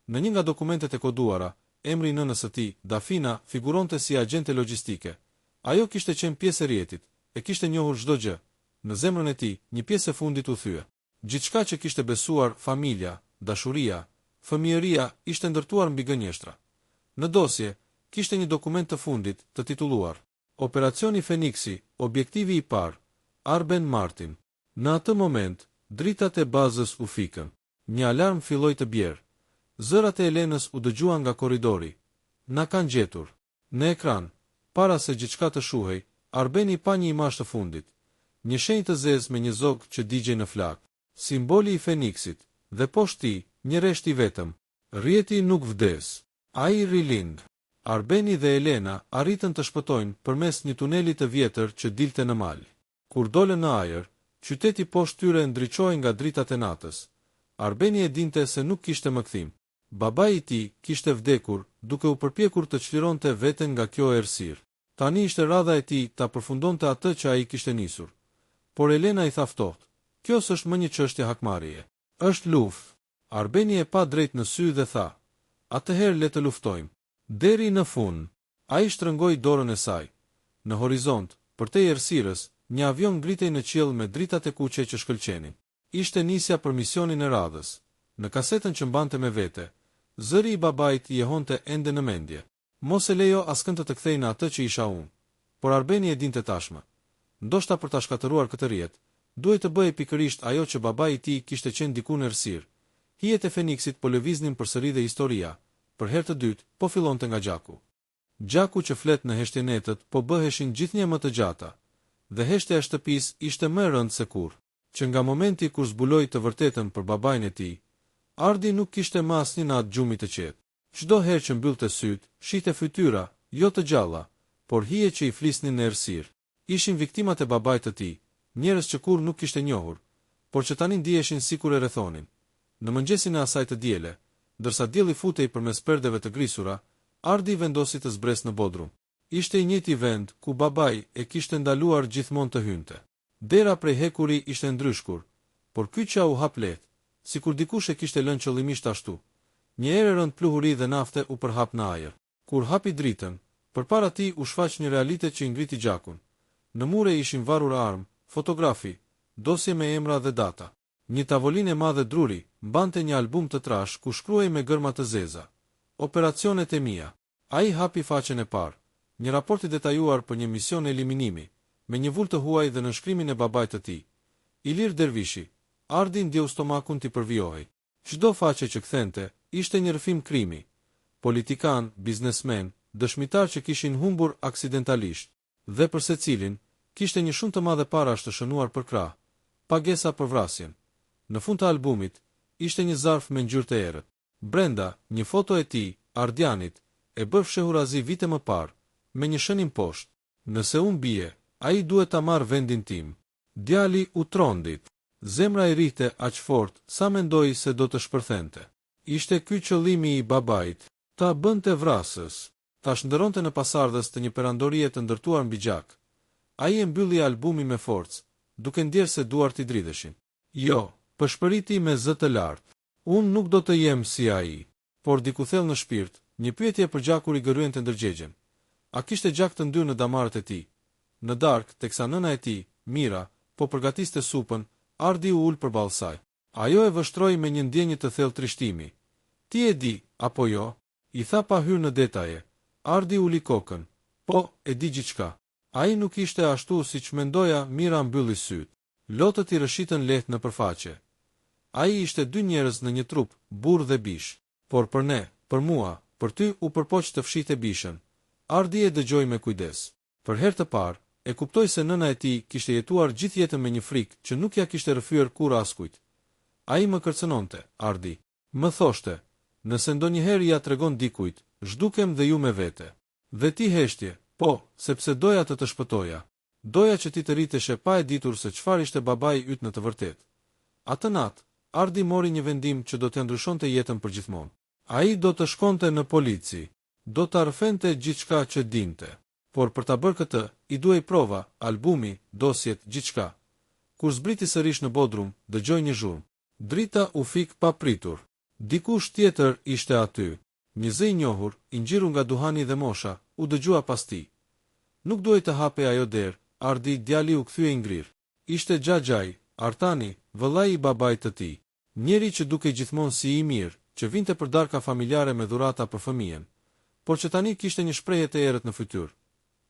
Në një nga dokumentet e koduara, emri i nënës së tij, Dafina, figuronte si agjente logjistike. Ajo kishte qenë pjesë e rjetit, e kishte njohur çdo gjë. Në zemrën e tij, një pjesë e fundit u thye. Gjithçka që kishte besuar, familja, dashuria, fëmijëria, ishte ndërtuar mbi gënjeshtra. Në dosje, kishte një dokument të fundit, të titulluar Operacioni Feniksi, objektivi i parë, Arben Martin. Në atë moment, dritat e bazës u fikën. Një alarm filloi të bjerë. Zërat e Elenës u dëgjuan nga korridori. Na kanë gjetur. Në ekran, para se gjithçka të shuhej, Arbeni pa një imazh të fundit. Një shenjë të zezë me një zog që digjej në flak. Simboli i Feniksit, dhe poshtë tij, një resht i vetëm. Rjeti nuk vdes. Ai rilind. Arbeni dhe Elena arritën të shpëtojnë përmes një tuneli të vjetër që dilte në mal. Kur dolën në ajër, qyteti poshtë tyre ndriçoi nga dritat e natës. Arbeni e dinte se nuk kishte më kthim. Babai i tij kishte vdekur, duke u përpjekur të çlironte veten nga kjo errësirë. Tani ishte radha e tij ta përfundonte atë që ai kishte nisur. Por Elena i tha ftohtë: "Kjo s'është më një çështje hakmarrjeje. Është luftë." Arbeni e pa drejt në sy dhe tha: "Atëherë le të luftojmë deri në fund." Ai shtrëngoi dorën e saj. Në horizont, përtej errësirës, një avion ngritej në qiell me dritat e kuqe që shkëlqenin. Ishte nisja për misionin e radhës. Në kasetën që mbante me vete, zëri i babait i jehonte ende në mendje. Mos e lejo askënd të kthej në atë që isha unë. Por Arbeni e dinte tashmë. Ndoshta për ta shkatëruar këtë rjet, duhet të bëhej pikërisht ajo që babai i tij kishte qenë diku në errësirë. Hijet e Feniksit po lëviznin përsëri dhe historia, për herë të dytë, po fillonte nga gjaku. Gjaku që flet në heshtjenetët po bëheshin gjithnjë më të gjata, dhe heshtja e shtëpisë ishte më e rëndë se kurrë, që nga momenti kur zbuloi të vërtetën për babain e tij, Ardi nuk kishte më asnjë natë gjumi të qetë. Çdo herë që mbyllte syt, shihte fytyra, jo të gjalla, por hije që i flisnin në errësirë. Ishin viktimat e babait të tij, njerëz që kurrë nuk kishte njohur, por që tani ndiheshin sikur e rrethonin. Në mëngjesin e asaj të diele, ndërsa dielli futej përmes perdeve të grisura, Ardi vendosi të zbres në bodrum. Ishte i njëjti vend ku babai e kishte ndaluar gjithmonë të hynte. Dera prej hekuri ishte ndryshkur, por ky qa u hap lehtë, sikur dikush e kishte lënë qëllimisht ashtu. Një erë rënd pluhuri dhe nafte u përhap në ajër. Kur hapi dritën, përpara tij u shfaq një realitet që i ngriti gjakun. Në mure ishin varur armë, fotografi, dosje me emra dhe data. Një tavolinë e madhe druri mbante një album të trash ku shkruhej me gërma të zeza: Operacionet e mia. Ai hapi faqen e parë, një raport i detajuar për një mision eliminimi, me një vull të huaj dhe nënshkrimin e babait të tij. Ilir Dervishi. Ardi ndjeu stomakun t'i përvjohej. Çdo faqe që kthente ishte një rrëfim krimi. Politikan, biznesmen, dëshmitar që kishin humbur aksidentalisht, dhe për secilin kishte një shumë të madhe parash të shënuar për krah, pagesa për vrasjen. Në fund të albumit ishte një zarf me ngjyrë të errët. Brenda, një foto e tij, Ardianit, e bërë fshehur azi vite më parë, me një shënim poshtë: "Nëse unë bie, ai duhet ta marr vendin tim." Djali u trondit. Zemra i rrihte aq fort sa mendoi se do të shpërthente. Ishte ky qëllimi i babait, ta bënte vrasës. Ta shndëronte në pasardhës të një perandorie të ndërtuar mbi gjak. Ai e mbylli albumin me forcë, duke ndjerë se duart i dridheshin. Jo, pëshpëriti me zë të lartë. Unë nuk do të jem si ai, por diku thellë në shpirt, një pyetje për gjakur i gëryen të ndërgjegjen. A kishte gjak të ndyrë në damarët e tij? Në darkë, teksa nëna e tij, Mira, po përgatiste supën, Ardi u ul përballë saj. Ajo e vështroi me një ndjenjë të thellë trishtimi. Ti e di, apo jo? I tha pa hyrë në detaje. Ardi uli kokën. Po, e di gjithçka. Ai nuk ishte ashtu siç mendoja, Mira mbylli syt. Lotët i rëshitën lehtë në përfaqe. Ai ishte dy njerëz në një trup, burr dhe bish. Por për ne, për mua, për ty u përpoq të fshite bishën. Ardi e dëgjoi me kujdes. Për herë të parë, e kuptoi se nëna e tij kishte jetuar gjithë jetën me një frikë që nuk ja kishte rrëfyer kurrë askujt. Ai më kërcënonte, Ardi. Më thoshte, nëse ndonjëherë ja tregon dikujt, zhdukem dhe ju me vete. Dhe ti heshtje, po, sepse doja të shpëtoja. Doja që ti të riteshe pa e ditur se çfarë ishte babai yt në të vërtetë. Atë natë, Ardi mori një vendim që do të ndryshonte jetën përgjithmonë. Ai do të shkonte në polici, do të arfente gjithçka që dinte. Por për ta bërë këtë, i duhej prova, albumi, dosjet, gjithçka. Kur zbriti sërish në Bodrum, dëgjoi një zhurmë. Drita u fik pa pritur. Dikush tjetër ishte aty. Një zë i njohur, i ngjirur nga duhani dhe mosha, u dëgjua pas tij. Nuk duhej të hape ajo derë, Ardi djali u kthye i ngrirë. Ishte Xhaxhai, Artani, vëllai i babait të tij. Njeri që dukej gjithmonë si i mirë, që vinte për darka familjare me dhurata për fëmijën, por që tani kishte një shprehje të errët në fytyrë.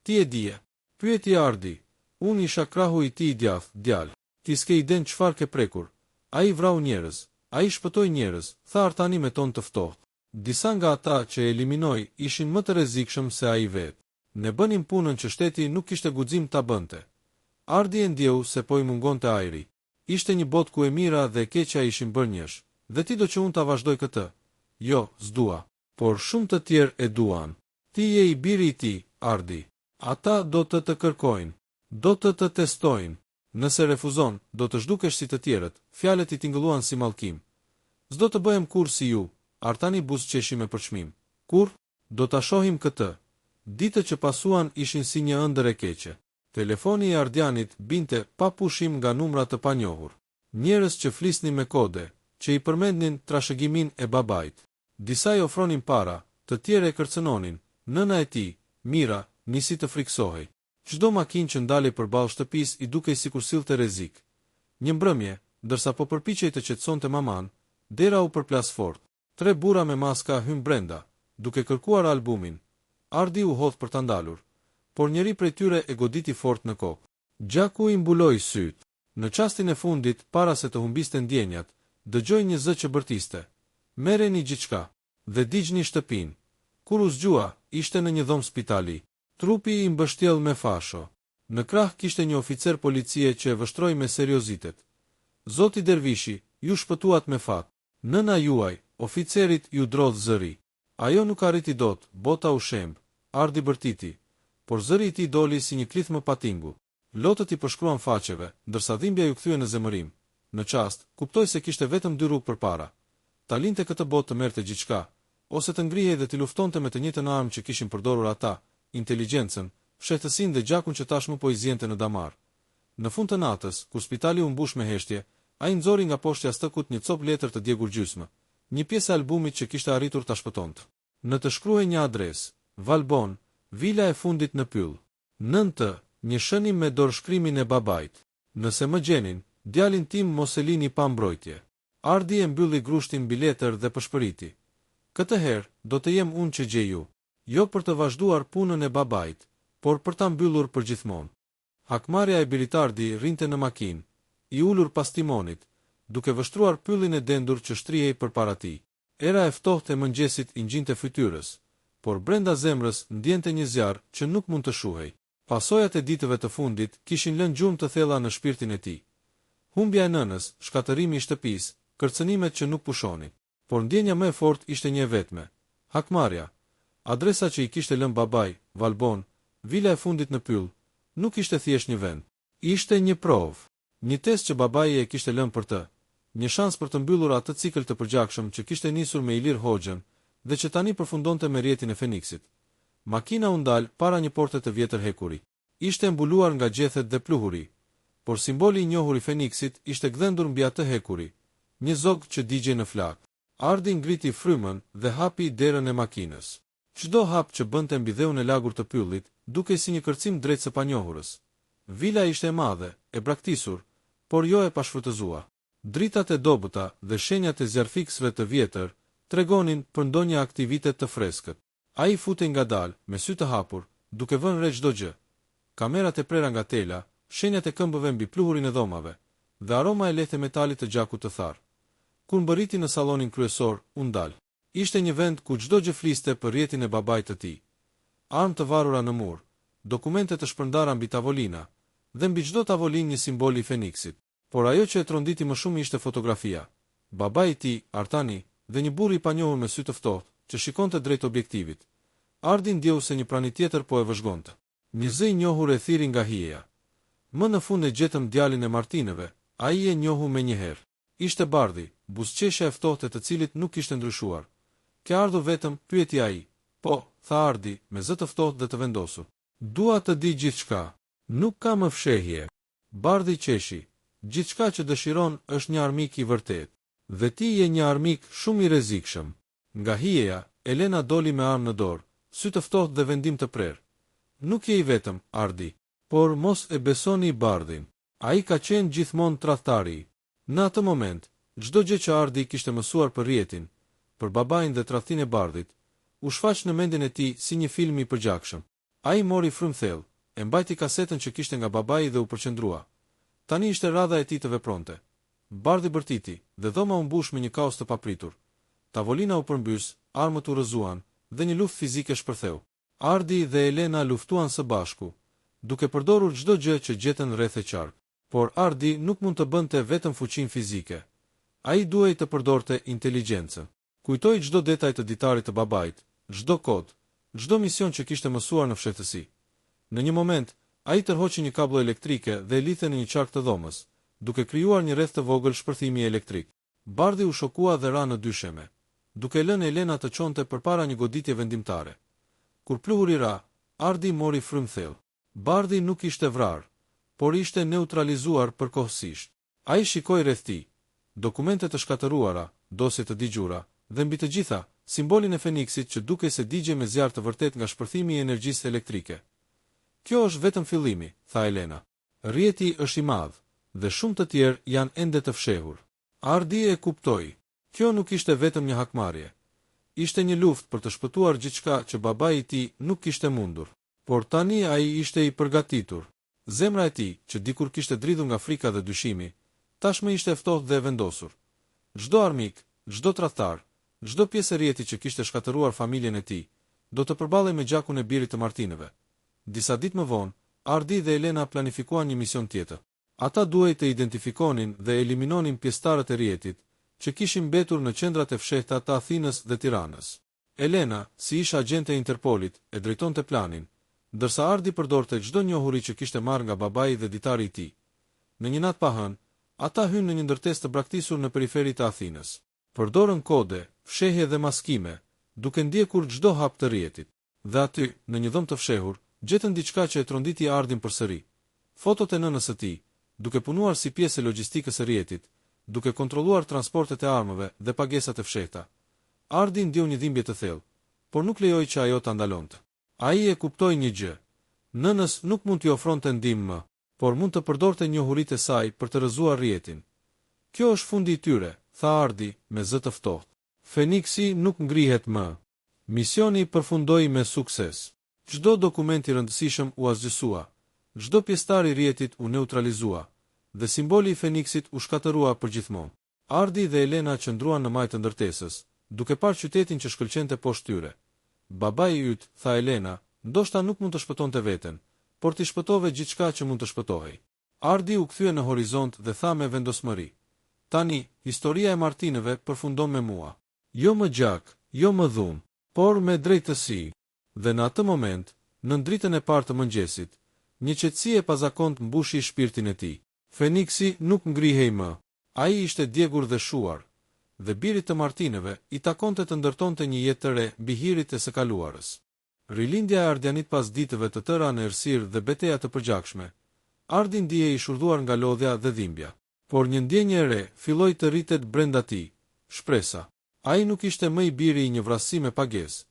Ti e dije, pyeti Ardi, unë isha krahu i tij djalë, ti s'ke iden çfarë ke prekur. Ai vrau njerëz, ai shpëtoi njerëz, tha Artani me ton të ftohtë. Disa nga ata që eliminoi ishin më të rrezikshëm se ai vetë. Ne bënim punën që shteti nuk kishte guxim ta bënte. Ardi e ndjeu se po i mungonte ajri. Ishte një botë ku e mira dhe e keqja ishin bërë njësh, dhe ti do që unë ta vazhdoj këtë. Jo, s'dua, por shumë të tjerë e duan. Ti je i biri i tij, Ardi. Ata do të kërkojnë, do të testojnë. Nëse refuzon, do të zhdukesh si të tjerët, fjalët i tingëlluan si mallkim. S'do të bëhem kur si ju, Artani buzëqeshi me përçmim. Kur? Do ta shohim këtë. Ditët që pasuan ishin si një ëndër e keqe. Telefoni i Ardianit binte pa pushim nga numra të panjohur. Njerëz që flisnin me kode, që i përmendnin trashëgimin e babait. Disa i ofronin para, të tjerë e kërcënonin. Nëna e tij, Mira, nisi të friksohej. Çdo makinë që ndalej përballë shtëpisë i dukej sikur sillte rrezik. Një mbrëmje, ndërsa po përpiqej të qetësonte maman, dera u përplas fort. 3 burra me maska hyn brenda, duke kërkuar albumin. Ardi u hodh për ta ndalur, por njëri prej tyre e goditi fort në kokë. Gjaku i mbuloi syt. Në çastin e fundit, para se të humbiste ndjenjat, dëgjoi një zë që bërtiste. Merreni gjithçka dhe digjni shtëpinë. Kur u zgjua, ishte në një dhomë spitali. Trupi i mbështjell me fasho. Në krah kishte një oficer policie që e vështroi me seriozitet. Zoti Dervishi, ju shpëtuat me fat. Nëna juaj, oficerit, ju drodh zëri. Ajo nuk arriti dot, bota u shemb. Ardi bërtiti, por zëri i tij doli si një klith më patingu. Lotët i përshkruan faqeve, ndërsa dhimbja ju kthye në zemërim. Në çast, kuptoi se kishte vetëm 2 rrugë përpara. Ta linte këtë botë të merrte gjithçka, ose të ngrihej dhe të luftonte me të njëjtën armë që kishin përdorur ata, inteligjencën, fshehtësinë dhe gjakun që tashmë po i zjente në damar. Në fund të natës, kur spitali u mbush me heshtje, ai nxori nga poshtë jashtëkut një copë letër të djegur gjysmë, një pjesë e albumit që kishte arritur ta shpëtonte. Në të shkruhej një adresë, Valbon, vila e fundit në pyll. 9. Një shënim me dorëshkrimin e babait. Nëse më gjenin, djalin tim mos e lini pa mbrojtje. Ardi e mbylli grushtin mbi letër dhe pëshpëriti. Këtë herë do të jem unë që gjej ju, jo për të vazhduar punën e babait, por për ta mbyllur përgjithmonë. Hakmarrja e Bilitardi rinte në makinë, i ulur pas timonit, duke vështruar pyllin e dendur që shtrihej përpara tij. Era e ftohtë e mëngjesit i ngjinte fytyrës, por brenda zemrës ndjente një zjarr që nuk mund të shuhej. Pasojat e ditëve të fundit kishin lënë gjumë të thella në shpirtin e tij. Humbja e nënës, shkatërimi i shtëpisë, kërcënimet që nuk pushonin, por ndjenja më e fortë ishte një vetme. Hakmarrja. Adresa që i kishte lënë babai, Valbon, vila e fundit në pyll, nuk ishte thjesht një vend. Ishte një provë, një test që babai e kishte lënë për të, një shans për të mbyllur atë cikël të përgjakshëm që kishte nisur me Ilir Hoxhën dhe që tani përfundonte me rrjetin e Feniksit. Makina u ndal para një porte të vjetër hekuri. Ishte mbuluar nga gjethet dhe pluhuri, por simboli i njohur i Feniksit ishte gdhendur mbi atë hekuri. një zog që digjej në flak. Ardi ngriti frymën dhe hapi derën e makinës. Çdo hap që bënte mbi dheun e lagur të pyllit, dukej si një kërcim drejt së panjohurës. Vila ishte e madhe, e braktisur, por jo e pashfrytëzuar. Dritat e dobëta dhe shenjat e zjarfiksve të vjetër tregonin për ndonjë aktivitet të freskët. Ai futej ngadalë, me sy të hapur, duke vënë re çdo gjë. Kamerat e prera nga tela, shenjat e këmbëve mbi pluhurin e dhomave, dhe aroma e lehtë e metalit të gjakut të tharë. Kur mbërriti në sallonin kryesor, u ndal. Ishte një vend ku çdo gjë fliste për rjetin e babait të tij. Armë të varura në mur, dokumente të shpërndara mbi tavolina, dhe mbi çdo tavolinë një simbol i Feniksit. Por ajo që e tronditi më shumë ishte fotografia. Babai i tij, Artani, dhe një burr i panjohur me sy të ftohtë, që shikonte drejt objektivit. Ardi ndjeu se një prani tjetër po e vëzhgonte. Një zë i njohur e thiri nga hieja. Më në fund e gjetëm djalin e Martinëve, ai e njohu menjëherë. Ishte bardhi, buzëqeshja e ftohtë të cilit nuk kishte ndryshuar. Ke ardhur vetëm, pyeti ai. Po, tha Ardi, me zë të ftohtë dhe të vendosur. Dua të di gjithçka. Nuk ka më fshehje. Bardhi qeshi. Gjithçka që dëshiron është një armik i vërtet. Dhe ti je një armik shumë i rrezikshëm. Nga hieja, Elena doli me armë në dorë, sy të ftohtë dhe vendim të prerë. Nuk je i vetëm, Ardi, por mos e besoni bardhin. Ai ka qenë gjithmonë tradhtari. Në atë moment, çdo gjë që Ardi kishte mësuar për rjetin, për babain dhe tradhtin e bardhit, u shfaq në mendjen e tij si një film i përgjakshëm. Ai mori frymthell, e mbajti kasetën që kishte nga babai dhe u përqendrua. Tani ishte radha e tij të vepronte. Bardhi bërtiti, dhe dhoma u mbush me një kaos të papritur. Tavolina u përmbys, armët u rrëzuan, dhe një luftë fizike shpërtheu. Ardi dhe Elena luftuan së bashku, duke përdorur çdo gjë që gjetën rreth e qark. Por Ardi nuk mund të bënte vetëm fuqinë fizike. Ai duhej të përdorte inteligjencën. Kujtoi çdo detaj të ditarit të babait, çdo kod, çdo mision që kishte mësuar në fshehtësi. Në një moment, ai tërhoqi një kablo elektrike dhe e lidhte në një qark të dhomës, duke krijuar një rreth të vogël shpërthimi elektrik. Bardhi u shokua dhe ra në dysheme, duke lënë Elena të çonte përpara një goditje vendimtare. Kur pluhuri ra, Ardi mori frymthell. Bardhi nuk ishte vrarë, por ishte neutralizuar përkohësisht. Ai shikoi rreth tij, dokumente të shkatëruara, dosje të digjura, dhe mbi të gjitha, simbolin e Feniksit që dukej se digjej me zjarr të vërtet nga shpërthimi i energjisë elektrike. Kjo është vetëm fillimi, tha Elena. Rjeti është i madh, dhe shumë të tjerë janë ende të fshehur. Ardi e kuptoi. Kjo nuk ishte vetëm një hakmarrje. Ishte një luftë për të shpëtuar gjithçka që babai i tij nuk kishte mundur. Por tani ai ishte i përgatitur. Zemra e tij, që dikur kishte dridhur nga frika dhe dyshimi, tashmë ishte e ftohtë dhe e vendosur. Çdo armik, çdo tradhtar, çdo pjesë e rjetit që kishte shkatëruar familjen e tij, do të përballej me gjakun e birit të Martinëve. Disa ditë më vonë, Ardi dhe Elena planifikuan një mision tjetër. Ata duhej të identifikonin dhe eliminonin pjesëtarët e rjetit që kishin mbetur në qendrat e fshehta të Athinës dhe Tiranës. Elena, si ish agjente e Interpolit, e drejtonte planin, ndërsa Ardi përdorte çdo njohuri që kishte marrë nga babai dhe ditari i tij. Në një natë pa hënë, ata hynë në një ndërtesë të braktisur në periferi të Athinës. Përdorën kode, fshehje dhe maskime, duke ndjekur çdo hap të rjetit. Dhe aty, në një dhomë të fshehur, gjetën diçka që e tronditi Ardin përsëri. Fotot e nënës së tij, duke punuar si pjesë e logjistikës së rjetit, duke kontrolluar transportet e armëve dhe pagesat e fshehta. Ardi ndjeu një dhimbje të thellë, por nuk lejoi që ajo ta ndalonte. Ai e kuptoi një gjë. Nënës nuk mund t'i ofronte ndihmë më, por mund të përdorte njohuritë e saj për të rrëzuar rjetin. Kjo është fundi i tyre, tha Ardi me zë të ftohtë. Feniksi nuk ngrihet më. Misioni përfundoi me sukses. Çdo dokument i rëndësishëm u asgjësua, çdo pjesëtar i rjetit u neutralizua, dhe simboli i Feniksit u shkatërua përgjithmonë. Ardi dhe Elena qëndruan në majë të ndërtesës, duke parë qytetin që shkëlqente poshtë tyre. Babai yt, tha Elena, ndoshta nuk mund të shpëtonte veten, por t'i shpëtove gjithçka që mund të shpëtohej. Ardi u kthye në horizont dhe tha me vendosmëri: Tani, historia e Martinëve përfundon me mua. Jo më gjak, jo më dhunë, por me drejtësi. Dhe në atë moment, në dritën e parë të mëngjesit, një qetësi e pazakont mbushi shpirtin e tij. Feniksi nuk ngrihej më. Ai ishte djegur dhe shuar, dhe birit të Martinëve i takonte të ndërtonte një jetë të re mbi hirit e së kaluarës. Rilindja e Ardianit pas ditëve të tëra në errësirë dhe betejë të përgjakshme, Ardi ndihej i shurdhuar nga lodhja dhe dhimbja. Por një ndjenjë e re filloi të rritet brenda tij, shpresa. Ai nuk ishte më i biri i një vrasësi me pagesë,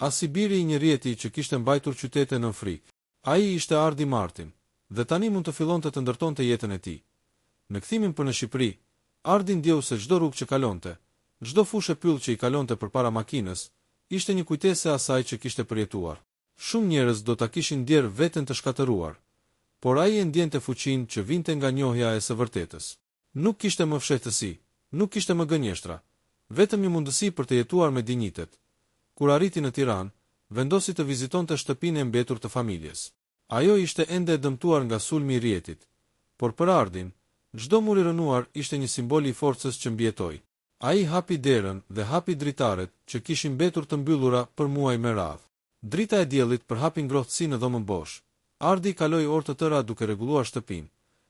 as i biri i një rjeti që kishte mbajtur qytete në frikë. Ai ishte Ardi Martin, dhe tani mund të fillonte të ndërtonte jetën e tij. Në kthimin për në Shqipëri, Ardi ndjeu se çdo rrugë që kalonte, çdo fushë pyll që i kalonte përpara makinës, ishte një kujtesë e asaj që kishte përjetuar. Shumë njerëz do ta kishin ndier veten të shkatëruar, por ai e ndjente fuqinë që vinte nga njohja e së vërtetës. Nuk kishte më fshehtësi, nuk kishte më gënjeshtra, vetëm një mundësi për të jetuar me dinjitet. Kur arriti në Tiranë, vendosi të vizitonte shtëpinë e mbetur të familjes. Ajo ishte ende e dëmtuar nga sulmi i rjetit, por për Ardin, çdo mur i rënuar ishte një simbol i forcës që mbijetoi. Ai hapi derën dhe hapi dritaret që kishin mbetur të mbyllura për muaj me radhë. Drita e diellit përhapi ngrohtësi në dhomën bosh. Ardi kaloi orë të tëra duke rregulluar shtëpinë,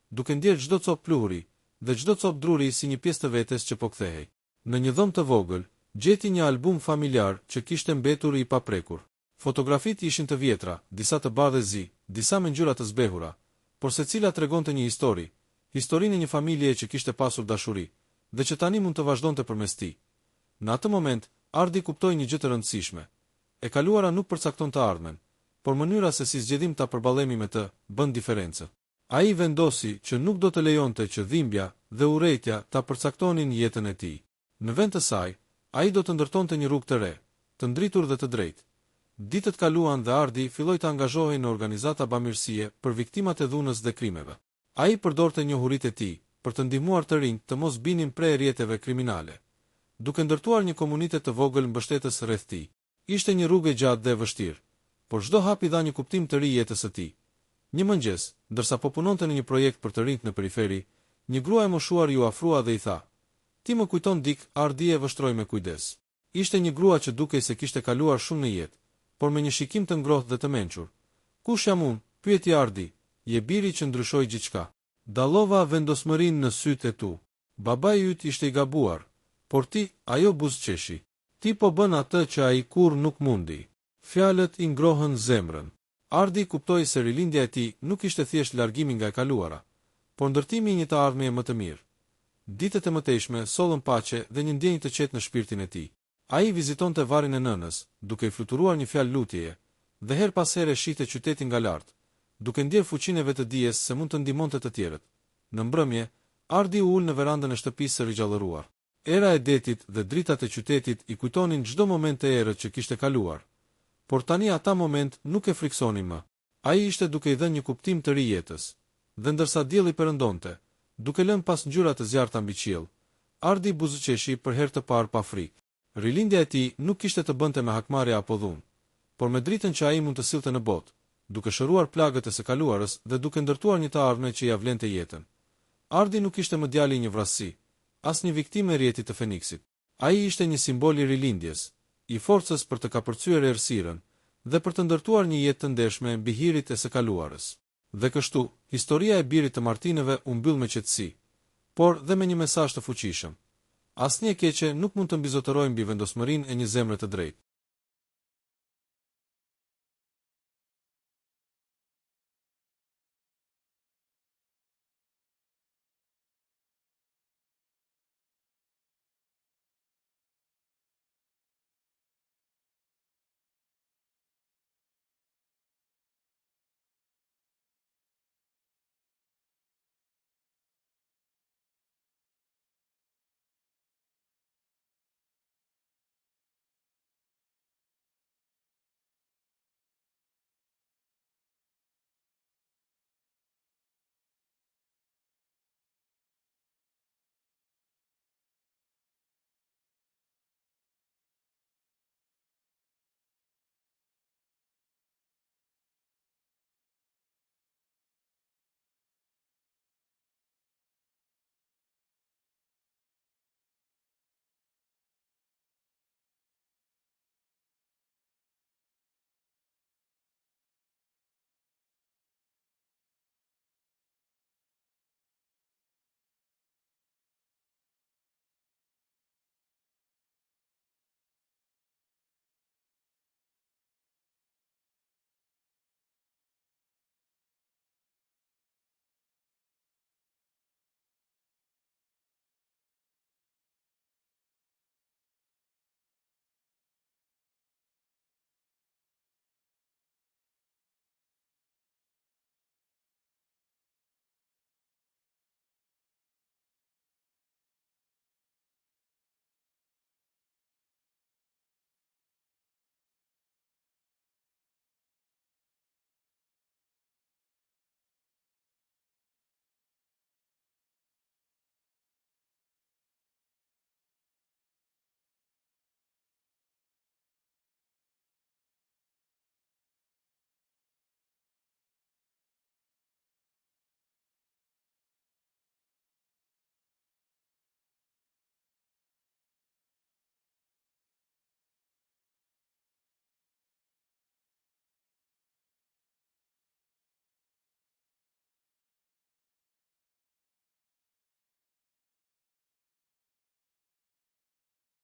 duke ndier çdo copë pluhuri dhe çdo copë druri si një pjesë të vetes që po kthehej. Në një dhomë të vogël, gjeti një album familjar që kishte mbetur i paprekur. Fotografitë ishin të vjetra, disa të bardhë zi, disa me ngjyra të zbehura, por secila tregonte një histori, historinë e një familje që kishte pasur dashuri, dhe që tani mund të vazhdonte përmes tij. Në atë moment, Ardi kuptoi një gjë të rëndësishme. E kaluara nuk përcakton të ardhmen, por mënyra se si zgjedhim ta përballemi me të bën diferencë. Ai vendosi që nuk do të lejonte që dhimbja dhe urrejtja ta përcaktonin jetën e tij. Në vend të saj, ai do të ndërtonte një rrugë të re, të ndritur dhe të drejtë. Ditët kaluan dhe Ardi filloi të angazhohej në organizata bamirësie për viktimat e dhunës dhe krimeve. Ai përdorte njohuritë e tij për të ndihmuar të rinj të mos binin prej rrjeteve kriminale, duke ndërtuar një komunitet të vogël mbështetës rreth tij. Ishte një rrugë e gjatë dhe e vështirë, por çdo hap i dha një kuptim të ri jetës së tij. Një mëngjes, ndërsa po punonte në një projekt për të rinjt në periferi, një grua e moshuar ju afrua dhe i tha: "Ti më kujton dik, Ardi", e vështroi me kujdes. Ishte një grua që dukej se kishte kaluar shumë në jetë, por me një shikim të ngrohtë dhe të mençur. "Kush jam unë?" pyeti Ardi. "Je biri që ndryshoi gjithçka. Dallova vendosmërinë në sytë e tu. Babai yt ishte i gabuar, por ti", ajo buzëqeshi. "Ti po bën atë që ai kurrë nuk mundi." Fjalët i ngrohën zemrën. Ardi kuptoi se rilindja e tij nuk ishte thjesht largimi nga e kaluara, por ndërtimi i një të ardhmeje më të mirë. Ditët e mëtejshme sollën paqe dhe një ndjenjë të qetë në shpirtin e tij. Ai vizitonte varrin e nënës, duke i fluturuar një fjalë lutjeje, dhe her pas here shihte qytetin nga lart, duke ndier fuqinë e vetëdijes se mund të ndihmonte të tjerët. Në mbrëmje, Ardi u ul në verandën e shtëpisë së ringjallëruar. Era e detit dhe dritat e qytetit i kujtonin çdo moment të errët që kishte kaluar, por tani ata moment nuk e friksonin më. Ai ishte duke i dhënë një kuptim të ri jetës, dhe ndërsa dielli perëndonte, duke lënë pas ngjyra të zjarrta mbi qiell, Ardi buzëqeshi për herë të parë pa frikë. Rilindja e tij nuk kishte të bënte me hakmarrje apo dhunë, por me dritën që ai mund të sillte në botë, duke shëruar plagët e së kaluarës dhe duke ndërtuar një të ardhme që ia vlente jetën. Ardi nuk ishte më djali i një vrasësi, as një viktimë e rjetit të Feniksit. Ai ishte një simbol i rilindjes, i forcës për të kapërcyer errësirën dhe për të ndërtuar një jetë të ndeshme mbi hirit e së kaluarës. Dhe kështu, historia e birit të Martinëve u mbyll me qetësi, por dhe me një mesazh të fuqishëm. Asnjë e keqe nuk mund të mbizotërojë mbi vendosmërinë e një zemre të drejtë.